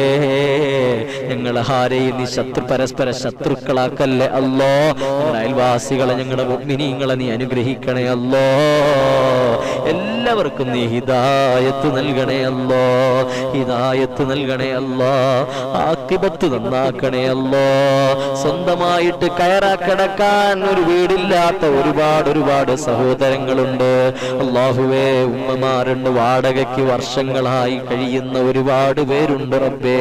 ഞങ്ങൾ ആരെയും നീ പരസ്പര ശത്രുക്കളാക്കല്ലേ അല്ലാ. ഞങ്ങളുടെ അയൽവാസികളെ, ഞങ്ങളുടെ മുഅ്മിനീങ്ങളെ നീ അനുഗ്രഹിക്കണേ അല്ലാ. എല്ലാ എല്ലാവർക്കും നീ ഹിദായത്ത് നൽകണേ അല്ലാ, ഹിദായത്ത് നൽകണേ അല്ലാ, ആഖിബത്ത് നന്നാക്കണേ അല്ലാ. സ്വന്തമായിട്ട് കയറാക്കിടക്കാൻ ഒരു വീടില്ലാത്ത ഒരുപാട് സഹോദരങ്ങളുണ്ട് അല്ലാഹുവേ. ഉമ്മമാരുണ്ട്, വാടകയ്ക്ക് വർഷങ്ങളായി കഴിയുന്ന ഒരുപാട് പേരുണ്ട് റബ്ബേ.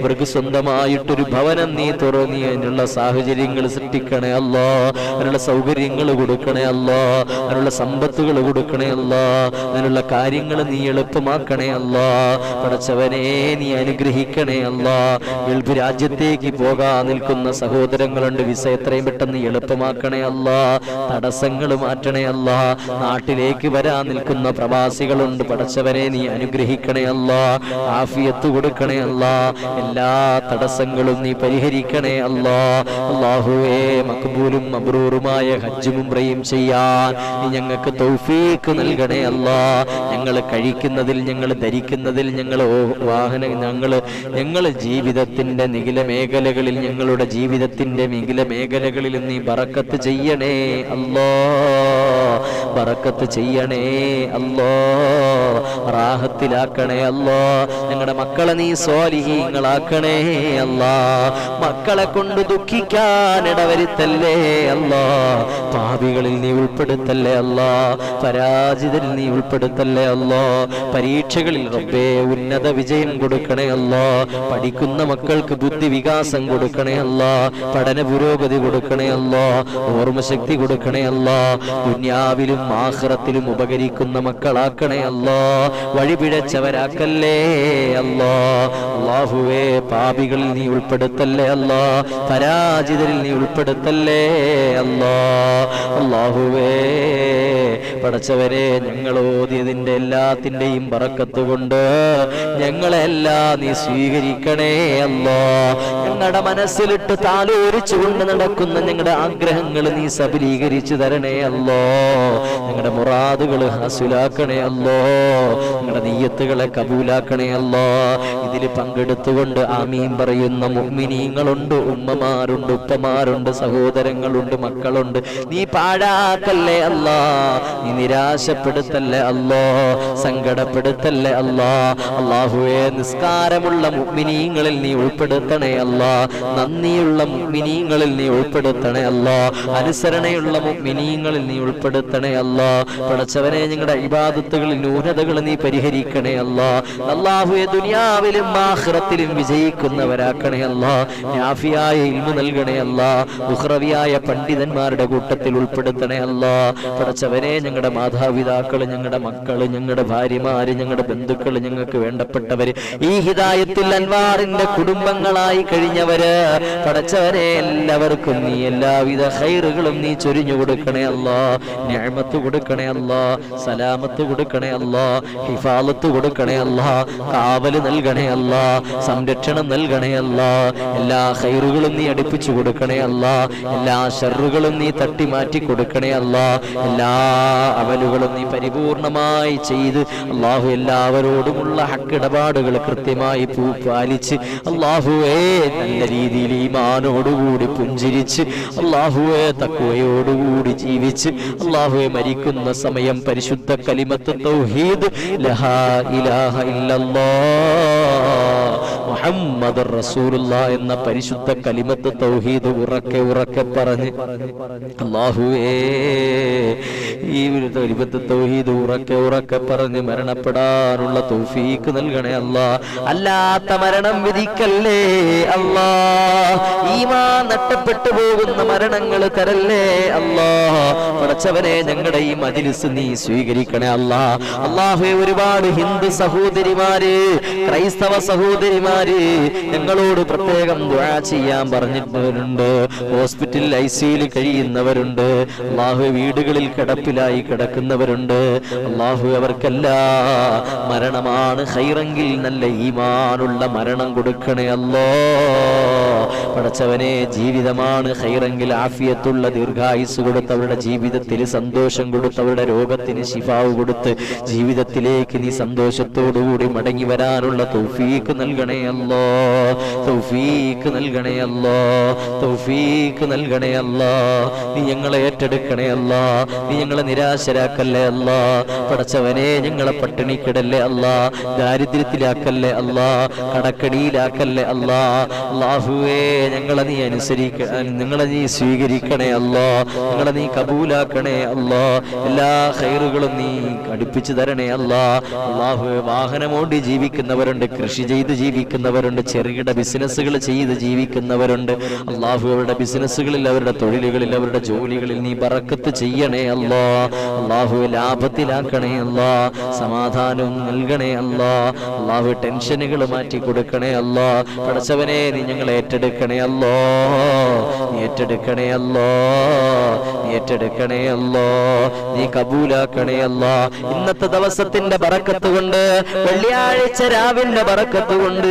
അവർക്ക് സ്വന്തമായിട്ടൊരു ഭവനം നീ തുറന്നി അതിനുള്ള സാഹചര്യങ്ങൾ സൃഷ്ടിക്കണേ അല്ലാ, അതിനുള്ള സൗകര്യങ്ങൾ കൊടുക്കണേ അല്ലാ, അതിനുള്ള സമ്പത്തുകൾ കൊടുക്കണേ അല്ലാ, അതിനുള്ള കാര്യങ്ങൾ നീ എളുപ്പമാക്കണേ അല്ലാ. പടച്ചവനെ നീ അനുഗ്രഹിക്കണേ അല്ലാ. ഗൾഫ് രാജ്യത്തേക്ക് പോകാൻ നിൽക്കുന്ന സഹോദരങ്ങളുണ്ട്, വിസ എത്രയും പെട്ടെന്ന് എളുപ്പമാക്കണേ അല്ലാ, തടസ്സങ്ങൾ മാറ്റണേ അല്ലാ. നാട്ടിലേക്ക് വരാൻ നിൽക്കുന്ന പ്രവാസികളുണ്ട്, പടച്ചവനെ നീ അനുഗ്രഹിക്കണേ അല്ലാ, ആഫിയത്ത് കൊടുക്കണേ അല്ലാ, എല്ലാ തടസ്സങ്ങളും നീ പരിഹരിക്കണേ അല്ലാ. അല്ലാഹുവേ മഖ്ബൂലും മബ്റൂറുമായ ഹജ്ജും ഉംറയും ചെയ്യാൻ നീ ഞങ്ങൾക്ക് തൗഫീഖ് നൽകണേ അല്ലാ. ഞങ്ങൾ കഴിക്കുന്നതിൽ, ഞങ്ങൾ ധരിക്കുന്നതിൽ, ഞങ്ങൾ ജീവിതത്തിന്റെ നിഖില മേഖലകളിൽ, ഞങ്ങളുടെ ജീവിതത്തിന്റെ നിഖില മേഖലകളിൽ നീ ബറക്കത്ത് ചെയ്യണേ അല്ലാ, ബറക്കത്ത് ചെയ്യണേ അല്ലാ, റാഹത്തിലാക്കണേ അല്ലാ. ഞങ്ങളുടെ മക്കളെ നീ സ്വാലിഹീങ്ങളാക്കണേ അല്ലാ. മക്കളെ കൊണ്ട് ദുഃഖിക്കാൻ ഇടവരുത്തല്ലേ അല്ലാ. പാപികളിൽ നീ ഉൾപ്പെടുത്തല്ലേ അല്ലാ, പരാജിതരിൽ നീ ഉൾപ്പെടുത്തല്ലേ അല്ലാ. പരീക്ഷകളിൽ റബ്ബേ ഉന്നത വിജയം കൊടുക്കണേ അല്ലാ. പഠിക്കുന്ന മക്കൾക്ക് ബുദ്ധി വികാസം കൊടുക്കണേ അല്ലാ, പഠന പുരോഗതി കൊടുക്കണേ അല്ലാ, ഓർമ്മശക്തി കൊടുക്കണേ അല്ലാ. ദുനിയാവിലും ആഖിറത്തിലും ഉപകരിക്കുന്ന മക്കളാക്കണേ അല്ലാ, വഴിപിഴച്ചവരാക്കല്ലേ അല്ലാ. അല്ലാഹുവേ പാപികളിൽ നീ ഉൾപ്പെടുത്തല്ലേ അല്ലാ, പരാജിതരിൽ നീ ഉൾപ്പെടുത്തല്ലേ അല്ലാ. അല്ലാഹുവേ പടച്ചവരെ ഞങ്ങൾ ഓതിയതിന്റെ എല്ലാത്തിന്റെയും ബറക്കത്ത് കൊണ്ട് ഞങ്ങളെല്ലാം നീ സ്വീകരിക്കണേ അല്ലാ. ഞങ്ങളുടെ മനസ്സിലിട്ട് താലോലിച്ചുകൊണ്ട് നടക്കുന്ന ഞങ്ങളുടെ ആഗ്രഹങ്ങൾ നീ സബലീകരിച്ചു തരണേ അല്ലാ. ഞങ്ങളുടെ മുറാദുകൾ ഹാസിലാക്കണേ അല്ലാ, ഞങ്ങളുടെ നിയ്യത്തുകളെ കബൂലാക്കണേ അല്ലാ. ഇതിൽ പങ്കെടുത്തുകൊണ്ട് ആമീൻ പറയുന്ന മുഅ്മിനീങ്ങളുണ്ട്, ഉമ്മമാരുണ്ട്, ഉപ്പമാരുണ്ട്, സഹോദരങ്ങളുണ്ട്, മക്കളുണ്ട്. നീ പാഴാക്കല്ലേ അല്ലാ, നീ നിരാശപ്പെടുത്തല്ലേ അല്ലാ, സങ്കടപ്പെടുത്തല്ലേ അല്ലാ. അല്ലാഹുവേ നിസ്കാരമുള്ള മുഅ്മിനീങ്ങളിൽ നീ ഉൾപ്പെടുത്തണേ അല്ലാ, നന്ദിയുള്ള മുഅ്മിനീങ്ങളിൽ നീ ഉൾപ്പെടുത്തണേ അല്ലാ, അനുസരണയുള്ള മുഅ്മിനീങ്ങളിൽ നീ ഉൾപ്പെടുത്തണേ അല്ലാ. പടച്ചവനെ ഞങ്ങളുടെ ഇബാദത്തുകളിൽ ന്യൂനതകൾ നീ പരിഹരിക്കണേ അല്ലാ. അല്ലാഹുവേ ദുനിയാവിലും ആഖിറത്തിലും വിജയിക്കുന്നവരാക്കണേ അല്ലാ. നാഫിയായ ഇൽമു നൽകണേ അല്ലാ, ഉഖ്റവിയായ പണ്ഡിതന്മാരുടെ കൂട്ടത്തിൽ ഉൾപ്പെടുത്തണേ അല്ലാ. പടച്ചവനെ ഞങ്ങളുടെ മാതാപിതാക്കള്, ഞങ്ങളുടെ മക്കള്, ഞങ്ങളുടെ ഭാര്യമാര്, ഞങ്ങളുടെ ബന്ധുക്കള്, ഞങ്ങൾക്ക് വേണ്ടപ്പെട്ടവര്, ഈ ഹിദായത്തിൽ അൻവാറിന്റെ കുടുംബങ്ങളായി കഴിഞ്ഞവര്, പടച്ചവനെ എല്ലാവർക്കും നീ എല്ലാവിധ ഖൈറുകളും നീ ചൊരിഞ്ഞു കൊടുക്കണേ അല്ലാ. നിഅമത്ത് കൊടുക്കണേ അല്ലാ, സലാമത്ത് കൊടുക്കണേ അല്ലാ, ഹിഫാലത്ത് കൊടുക്കണേ അല്ലാ, കാവല് നൽകണേ അല്ലാ, സംരക്ഷണം നൽകണേ അല്ലാ. എല്ലാ ഖൈറുകളും നീ അടുപ്പിച്ചു കൊടുക്കണേ അല്ലാ, എല്ലാ ശർറുകളും നീ തട്ടി മാറ്റി കൊടുക്കണേ അല്ലാ. എല്ലാ അമലുകളും നീ പരിപൂർണമായി ചെയ്ത് അല്ലാഹു എല്ലാവരോടുമുള്ള ഹക്കിടപാടുകൾ കൃത്യമായി പാലിച്ച് അല്ലാഹുവേ നല്ല രീതിയിൽ ഈമാനോടുകൂടി പുഞ്ചിരിച്ച് അല്ലാഹുവേ തഖ്വയോടുകൂടി ജീവിച്ച് അല്ലാഹുവേ മരിക്കുന്ന സമയം പരിശുദ്ധ കലിമത്ത് തൗഹീദ് ലഹാ ഇലാഹ ഇല്ലല്ലാഹ് മുഹമ്മദുർ റസൂലുള്ളാഹ് എന്ന പരിശുദ്ധ കലിമത്ത് തൗഹീദ് ഉറക്കെ പറഞ്ഞ് അല്ലാഹുവേ ഈ കലിമത്ത് തൗഹീദ് ഉറക്കെ പറഞ്ഞ് മരണപ്പെടാനുള്ള തൗഫീഖ് നൽകണേ അല്ലാ. അല്ലാത്ത മരണം വിധിക്കല്ലേ അല്ലാ. ഈമാൻ നഷ്ടപ്പെട്ടു പോകുന്ന മരണങ്ങൾ തരല്ലേ അല്ലാ. പടച്ചവനെ ഞങ്ങളുടെ ഈ മജ്‌ലിസ് നീ സ്വീകരിക്കണേ അല്ലാ. അല്ലാഹുവേ ഒരുപാട് ഹിന്ദു സഹോദരിമാര്, ക്രൈസ്തവ സഹോദരിമാര് ഞങ്ങളോട് പ്രത്യേകം ദുആ ചെയ്യാൻ പറഞ്ഞിട്ടുണ്ട്. ഹോസ്പിറ്റലിൽ ഐസിയുയിൽ കഴിയുന്നവരുണ്ട്, അല്ലാഹുവേ വീടുകളിൽ കിടപ്പിലായി കിടക്കുന്നവരുണ്ട്. അല്ലാഹുവേ അവർക്കെല്ലാം മരണമാണ് ഖൈറെങ്കിൽ നല്ല ഈമാനുള്ള മരണം കൊടുക്കണേ അല്ലാ. പടച്ചവനെ ജീവിതമാണ് ഖൈറെങ്കിൽ ആഫിയത്തുള്ള ദീർഘായുസ് കൊടുത്ത് അവരുടെ ജീവിതത്തിൽ സന്തോഷം കൊടുത്ത് അവരുടെ രോഗത്തിന് ശിഫാവ് കൊടുത്ത് ജീവിതത്തിലേക്ക് നീ സന്തോഷത്തോടുകൂടി മടങ്ങി വരാനുള്ള തൗഫീഖ് നൽകണേ അല്ലാ, തൗഫീഖ് നൽകണേ അല്ലാ, തൗഫീഖ് നൽകണേ അല്ലാ. നീ ഞങ്ങളെ ഏറ്റെടുക്കണേ അല്ലാ, നീ ഞങ്ങളെ നിരാശരാക്കല്ലേ അല്ലാ. പടച്ചവനെ ഞങ്ങളെ പട്ടിണിക്കിടല്ലേ അല്ലാ, ദാരിദ്ര്യത്തിലാക്കല്ലേ അല്ലാ, കടക്കടിയിലാക്കല്ലേ അല്ലാ. അല്ലാഹുവേ ഞങ്ങളെ നീ ഞങ്ങളെ നീ സ്വീകരിക്കണേ അല്ലാ, ഞങ്ങളെ നീ കബൂലാക്കണേ അല്ലാ. എല്ലാ ഖൈറുകളും നീ അടുപ്പിച്ചു തരണേ അല്ലാ. അല്ലാഹുവേ വാഹനമോടി ജീവിക്കുന്നവരുണ്ട്, കൃഷി ചെയ്ത് ജീവിക്കുന്നവരുണ്ട്, ചെറുകിട ബിസിനസ്സുകൾ ചെയ്ത് ജീവിക്കുന്നവരുണ്ട്. അല്ലാഹു അവരുടെ ബിസിനസ്സുകളിൽ അവരുടെ തൊഴിലുകളിൽ അവരുടെ ജോലികളിൽ നീ ബറക്കത്ത് ചെയ്യണേ അല്ലാ. അല്ലാഹു ലാഭത്തിലാക്കണേ അല്ലാ, സമാധാനം നൽകണേ അല്ലാ. അല്ലാഹു ടെൻഷനുകൾ മാറ്റി കൊടുക്കണേ അല്ലാ. പടച്ചവനെ നീ ഞങ്ങളെ ഏറ്റെടുക്കണേ അല്ലാ, നീ ഏറ്റെടുക്കണേ അല്ലാ, നീ ഏറ്റെടുക്കണേ അല്ലാ, നീ കബൂലാക്കണേ അല്ലാ. ഇന്നത്തെ ദിവസത്തിന്റെ ബറക്കത്ത് കൊണ്ട്, വെള്ളിയാഴ്ച രാവിന്റെ ബറക്കത്ത് കൊണ്ട്,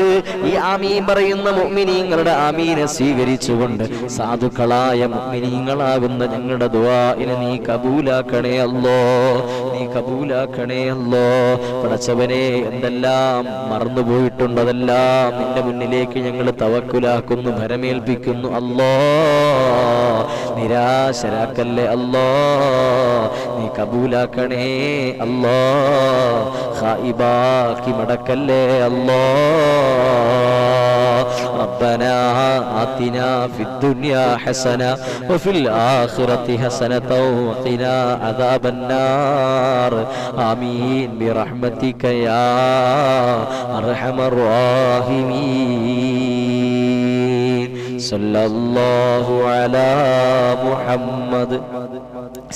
ഈ ആമീൻ പറയുന്ന മുഅ്മിനീങ്ങളുടെ ആമീനെ സ്വീകരിച്ചുകൊണ്ട് സാധുക്കളായ മുഅ്മിനീങ്ങളാകുന്ന ഞങ്ങളുടെ ദുആഇനെ നീ കബൂലാക്കണേ അല്ലാ, നീ കബൂലാക്കണേ അല്ലാ. പടച്ചവനെ എന്തെല്ലാം മറന്നുപോയിട്ടുണ്ട് അതെല്ലാം നിന്റെ മുന്നിലേക്ക് ഞങ്ങൾ തവക്കുലാക്കുന്നു, ഭരമേൽപ്പിക്കുന്നു അല്ലാ. നിരാശരാക്കല്ലേ അല്ലാ, നീ കബൂലാക്കണേ അല്ലാ. ഖായിബാക്കി മടക്കല്ലേ അല്ലാ. ربنا آتنا في الدنيا حسنة وفي الآخرة حسنة وقنا عذاب النار آمين برحمتك يا أرحم الراحمين. صلى الله على محمد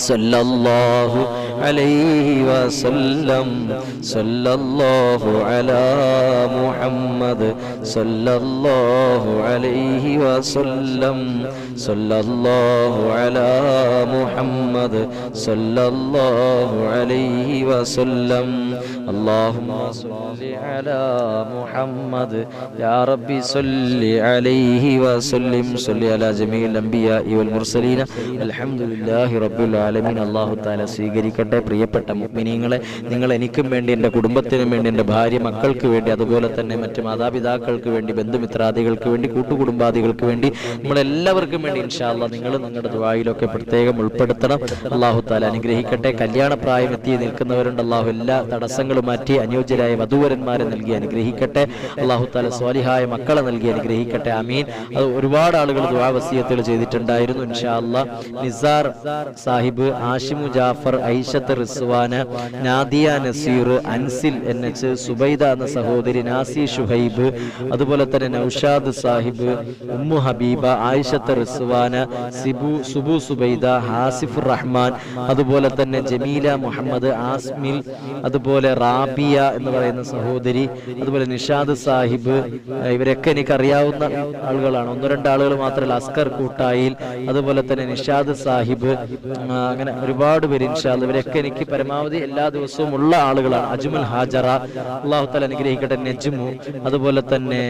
صلى الله عليه وسلم. صلى الله على محمد صلى الله عليه وسلم. صلى الله على محمد صلى الله عليه وسلم. اللهم صل على محمد يا ربي صل عليه وسلم. صل على جميع الأنبياء والمرسلين. الحمد لله رب العالمين. അല്ലാഹു തആല സ്വീകരിക്കട്ടെ. പ്രിയപ്പെട്ട മുഅ്മിനീങ്ങളെ, നിങ്ങൾ എനിക്കും വേണ്ടി, എൻ്റെ കുടുംബത്തിനും വേണ്ടി, എൻ്റെ ഭാര്യ മക്കൾക്ക് വേണ്ടി, അതുപോലെ തന്നെ മറ്റ് മാതാപിതാക്കൾക്ക് വേണ്ടി, ബന്ധുമിത്രാദികൾക്ക് വേണ്ടി, കൂട്ടുകുടുംബാദികൾക്ക് വേണ്ടി, നമ്മളെല്ലാവർക്കും വേണ്ടി ഇൻഷാ അല്ലാഹ് നിങ്ങൾ നിങ്ങളുടെ ദുആയിലൊക്കെ പ്രത്യേകം ഉൾപ്പെടുത്തണം. അല്ലാഹു തആല അനുഗ്രഹിക്കട്ടെ. കല്യാണപ്രായം എത്തി നിൽക്കുന്നവരുണ്ട്, അല്ലാഹു എല്ലാ തടസ്സങ്ങളും മാറ്റി അനുയോജ്യരായ വധൂവരന്മാരെ നൽകി അനുഗ്രഹിക്കട്ടെ. അല്ലാഹു തആല സ്വാലിഹായ മക്കളെ നൽകി അനുഗ്രഹിക്കട്ടെ. ആമീൻ. അത് ഒരുപാട് ആളുകൾ ദുആ വസിയത്തുകൾ ചെയ്തിട്ടുണ്ടായിരുന്നു. ഇൻഷാ അല്ലാഹ് നിസാർ സാഹിബ്, ആഷിമു ജാഫർ, ഐഷത്ത് റിസ്വാന, നാദിയ നസീർ, അൻസിൽ NH, സുബൈദ എന്ന സഹോദരി, നാസി ഷുഹൈബ്, അതുപോലെ തന്നെ നൗഷാദ് സാഹിബ്, ഉമ്മു ഹബീബ, ആയിഷത്ത് റിസ്വാന, സുബു സുബൈദ, ഹാസിഫുർ റഹ്മാൻ, അതുപോലെ തന്നെ ജമീല മുഹമ്മദ്, ആസ്മിൽ, അതുപോലെ റാബിയ എന്ന് പറയുന്ന സഹോദരി, അതുപോലെ നിഷാദ് സാഹിബ്, ഇവരൊക്കെ എനിക്ക് അറിയാവുന്ന ആളുകളാണ്. ഒന്ന് രണ്ട് ആളുകൾ മാത്രമല്ല. അസ്കർ കൂട്ടായിൽ, അതുപോലെ തന്നെ നിഷാദ് സാഹിബ്, അങ്ങനെ ഒരുപാട് പേര് ഇൻഷാ അല്ലാഹ്. ഇവരൊക്കെ എനിക്ക് പരമാവധി എല്ലാ ദിവസവും ഉള്ള ആളുകളാണ്. അജ്മുൽ ഹാജറ, അല്ലാഹു തആല അനുഗ്രഹിക്കട്ടെ. നജ്മു, അതുപോലെ തന്നെ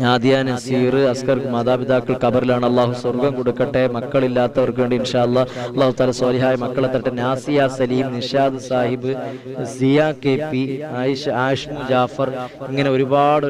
നാദിയ നസീർ, അസ്കർ മാതാപിതാക്കൾ ഖബറിലാണ്, അല്ലാഹു സ്വർഗ്ഗം കൊടുക്കട്ടെ. മക്കളില്ലാത്തവർക്ക് വേണ്ടി ഇൻഷാ അല്ലാഹ് അല്ലാഹു തആല സ്വാലിഹായ മക്കളെ തരട്ടെ. നാസിയ സലീം, നിഷാദ് സാഹിബ്, സിയ KP, ആഷിമു ജാഫർ, ഇങ്ങനെ ഒരുപാട്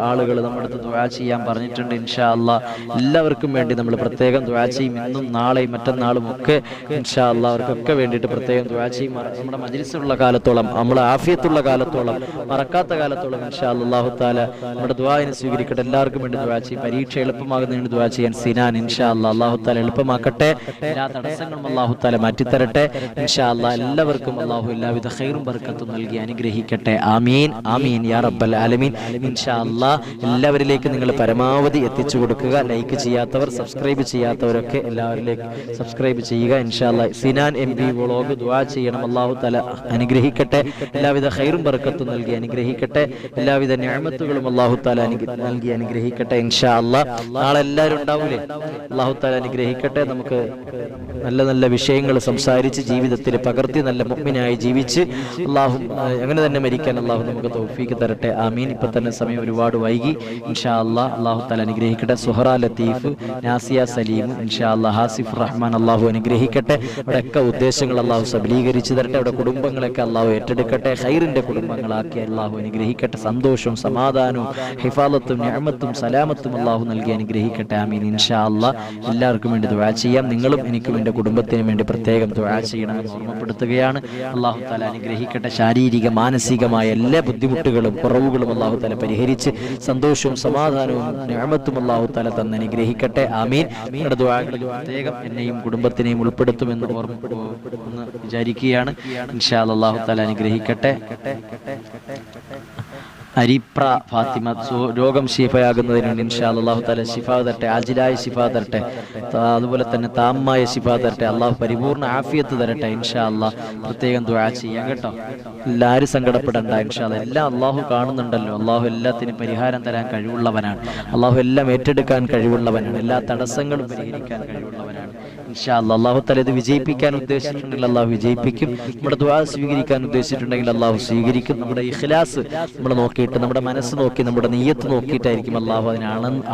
ആളുകൾ നമ്മുടെ അടുത്ത് ദുആ ചെയ്യാൻ പറഞ്ഞിട്ടുണ്ട്. ഇൻഷാ അല്ലാഹ് എല്ലാവർക്കും വേണ്ടി നമ്മൾ പ്രത്യേകം ദുആ ചെയ്യും. ഇന്നും നാളെയും മറ്റന്നാളും ഒക്കെ ഇൻഷാ അല്ലാഹ് അവർക്കൊക്കെ വേണ്ടിയിട്ട് പ്രത്യേകം ദുആ ചെയ്യും. നമ്മുടെ മജ്ലിസുള്ള കാലത്തോളം, നമ്മുടെ ആഫിയത്തുള്ള കാലത്തോളം, മറക്കാത്ത കാലത്തോളം ഇൻഷാ അല്ലാഹു തആല നമ്മുടെ ദുആഇനെ സ്വീകരിക്കട്ടെ. എല്ലാവർക്കും വേണ്ടി ദുആ ചെയ്യും. പരീക്ഷ എളുപ്പമാകുന്നതിന് ദുആ ചെയ്യാൻ സിനാൻ ഇൻഷാ അല്ലാഹ് അല്ലാഹു തആല എളുപ്പമാക്കട്ടെ. എല്ലാ തടസ്സങ്ങളും അല്ലാഹു തആല മാറ്റിത്തരട്ടെ. ഇൻഷാ അല്ലാഹ് എല്ലാവർക്കും അല്ലാഹു എല്ലാവിധ ഖൈറും ബർക്കത്തും നൽകി അനുഗ്രഹിക്കട്ടെ. ആമീൻ ആമീൻ യാ റബ്ബൽ ആലമീൻ. ഇൻഷാ അല്ലാഹ് എല്ലാവരിലേക്കും നിങ്ങൾ പരമാവധി എത്തിച്ചു കൊടുക്കുക. ലൈക്ക് ചെയ്യാത്തവർ, സബ്സ്ക്രൈബ് ചെയ്യാത്തവരൊക്കെ എല്ലാവരിലേക്കും സബ്സ്ക്രൈബ് ചെയ്യുക. ഇൻഷാ അല്ലാഹ് സിനാൻ MB വ്ളോഗ് ദുആ ചെയ്യണം. അല്ലാഹു തആല അനുഗ്രഹിക്കട്ടെ. എല്ലാവിധ ഖൈറും ബർക്കത്തും നൽകി അനുഗ്രഹിക്കട്ടെ. എല്ലാവിധ നിഅമത്തുകളും അല്ലാഹു തആല നൽകി അനുഗ്രഹിക്കട്ടെ. ഇൻഷാ അല്ലാഹ് നാളെ എല്ലാവരും ഉണ്ടാവൂലേ? അല്ലാഹു തആല അനുഗ്രഹിക്കട്ടെ. നമുക്ക് നല്ല നല്ല വിഷയങ്ങൾ സംസാരിച്ച് ജീവിതത്തിൽ പകർത്തി നല്ല മുഅ്മിനായി ജീവിച്ച് അള്ളാഹു അങ്ങനെ തന്നെ മരിക്കാൻ അള്ളാഹു നമുക്ക് തൗഫീക്ക് തരട്ടെ. ആമീൻ. ഇപ്പൊ തന്നെ സമയം ഒരുപാട് വൈകി. ഇൻഷാ അല്ലാഹ് അള്ളാഹു തആല അനുഗ്രഹിക്കട്ടെ. സുഹറ ലത്തീഫ്, നാസിയ സലീം, ഇൻഷാ അല്ലാഹ് ഹാസിഫ് റഹ്മാൻ അള്ളാഹു അനുഗ്രഹിക്കട്ടെ. അവിടെയൊക്കെ ഉദ്ദേശങ്ങൾ അള്ളാഹു സബലീകരിച്ച് തരട്ടെ. അവിടെ കുടുംബങ്ങളൊക്കെ അള്ളാഹു ഏറ്റെടുക്കട്ടെ. ഖൈറിന്റെ കുടുംബങ്ങളാക്കി അള്ളാഹു അനുഗ്രഹിക്കട്ടെ. സന്തോഷവും സമാധാനവും ഹിഫാലത്തും നിഅമത്തും സലാമത്തും അള്ളാഹു നൽകി അനുഗ്രഹിക്കട്ടെ. ആമീൻ. ഇൻഷാ അല്ലാഹ് എല്ലാവർക്കും വേണ്ടി ദുആ ചെയ്യാം. നിങ്ങളും എനിക്കും എൻ്റെ കുടുംബത്തിനും വേണ്ടി പ്രത്യേകം ദുആ ചെയ്യണമെന്ന് ഓർമ്മപ്പെടുത്തുകയാണ്. അള്ളാഹു തആല അനുഗ്രഹിക്കട്ടെ. ശാരീരിക മാനസികമായ എല്ലാ ബുദ്ധിമുട്ടുകളും കുറവുകളും അള്ളാഹു തആല പരിഹരിച്ച് സന്തോഷവും സമാധാനവും നിഅമത്തും അള്ളാഹു തആല തന്ന് അനുഗ്രഹിക്കട്ടെ. ആമീൻ. നിങ്ങളുടെ ദുആകളിൽ പ്രത്യേകം എന്നെയും കുടുംബത്തിനെയും ഉൾപ്പെടുത്തുമെന്ന് ഓർമ്മപ്പെടുത്തുമെന്ന് വിചാരിക്കുകയാണ്. ഇൻഷാ അല്ലാഹ് അള്ളാഹു തആല അനുഗ്രഹിക്കട്ടെ. അരിപ്ര ഫാത്തിമ രോഗം ശിഫയാകുന്നതിന് വേണ്ടി ഇൻഷാ അല്ലാഹു തആല ശിഫ തരട്ടെ. ആജിലായ ശിഫ തരട്ടെ. അതുപോലെ തന്നെ താമായ ശിഫ തരട്ടെ. അള്ളാഹു പരിപൂർണ്ണ ആഫിയത്ത് തരട്ടെ. ഇൻഷാ അല്ലാഹ് പ്രത്യേകം ദുആ ചെയ്യാം കേട്ടോ. എല്ലാവരും സങ്കടപ്പെടണ്ട. ഇൻഷാ അല്ലാഹ് എല്ലാം അള്ളാഹു കാണുന്നുണ്ടല്ലോ. അള്ളാഹു എല്ലാത്തിനും പരിഹാരം തരാൻ കഴിവുള്ളവനാണ്. അള്ളാഹു എല്ലാം ഏറ്റെടുക്കാൻ കഴിവുള്ളവനാണ്. എല്ലാ തടസ്സങ്ങളും പരിഹരിക്കാൻ കഴിവുള്ളവനാണ്. ഇൻഷാ അല്ലാഹ് അള്ളാഹു തആല ഇത് വിജയിപ്പിക്കാൻ ഉദ്ദേശിച്ചിട്ടുണ്ടെങ്കിൽ അള്ളാഹു വിജയിപ്പിക്കും. നമ്മുടെ ദുആ സ്വീകരിക്കാൻ ഉദ്ദേശിച്ചിട്ടുണ്ടെങ്കിൽ അള്ളാഹു സ്വീകരിക്കും. നമ്മുടെ ഇഖ്ലാസ് നമ്മൾ നോക്കിയിട്ട്, നമ്മുടെ മനസ്സ് നോക്കി, നമ്മുടെ നിയ്യത്ത് നോക്കിയിട്ടായിരിക്കും അള്ളാഹു അതിനെ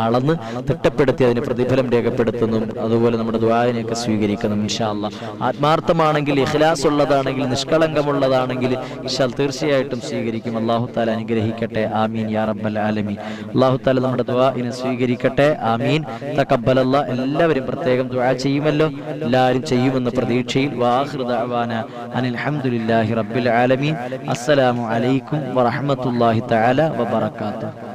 അളന്ന് തിട്ടപ്പെടുത്തി അതിന് പ്രതിഫലം രേഖപ്പെടുത്തുന്നു. അതുപോലെ നമ്മുടെ ദുആനെയൊക്കെ സ്വീകരിക്കണം. ഇൻഷാ അല്ലാഹ് ആത്മാർത്ഥമാണെങ്കിൽ, ഇഖ്ലാസ് ഉള്ളതാണെങ്കിൽ, നിഷ്കളങ്കമുള്ളതാണെങ്കിൽ ഇൻഷാ തീർച്ചയായിട്ടും സ്വീകരിക്കും. അള്ളാഹു തആല അനുഗ്രഹിക്കട്ടെ. ആമീൻ യാ റബ്ബൽ ആലമീൻ. അള്ളാഹു തആല നമ്മുടെ ദുആഇനെ സ്വീകരിക്കട്ടെ. ആമീൻ. തഖബ്ബലല്ലാഹ്. എല്ലാവരും പ്രത്യേകം ദുആ ചെയ്യുമല്ലോ. എല്ലാവരും ചെയ്യുമെന്ന പ്രതീക്ഷയിൽ വആഖിറു ദഅവാന അനിൽ ഹംദുലില്ലാഹി റബ്ബിൽ ആലമീൻ. അസ്സലാമു അലൈക്കും വറഹ്മത്തുള്ളാഹി തആല വബറകാതുഹു.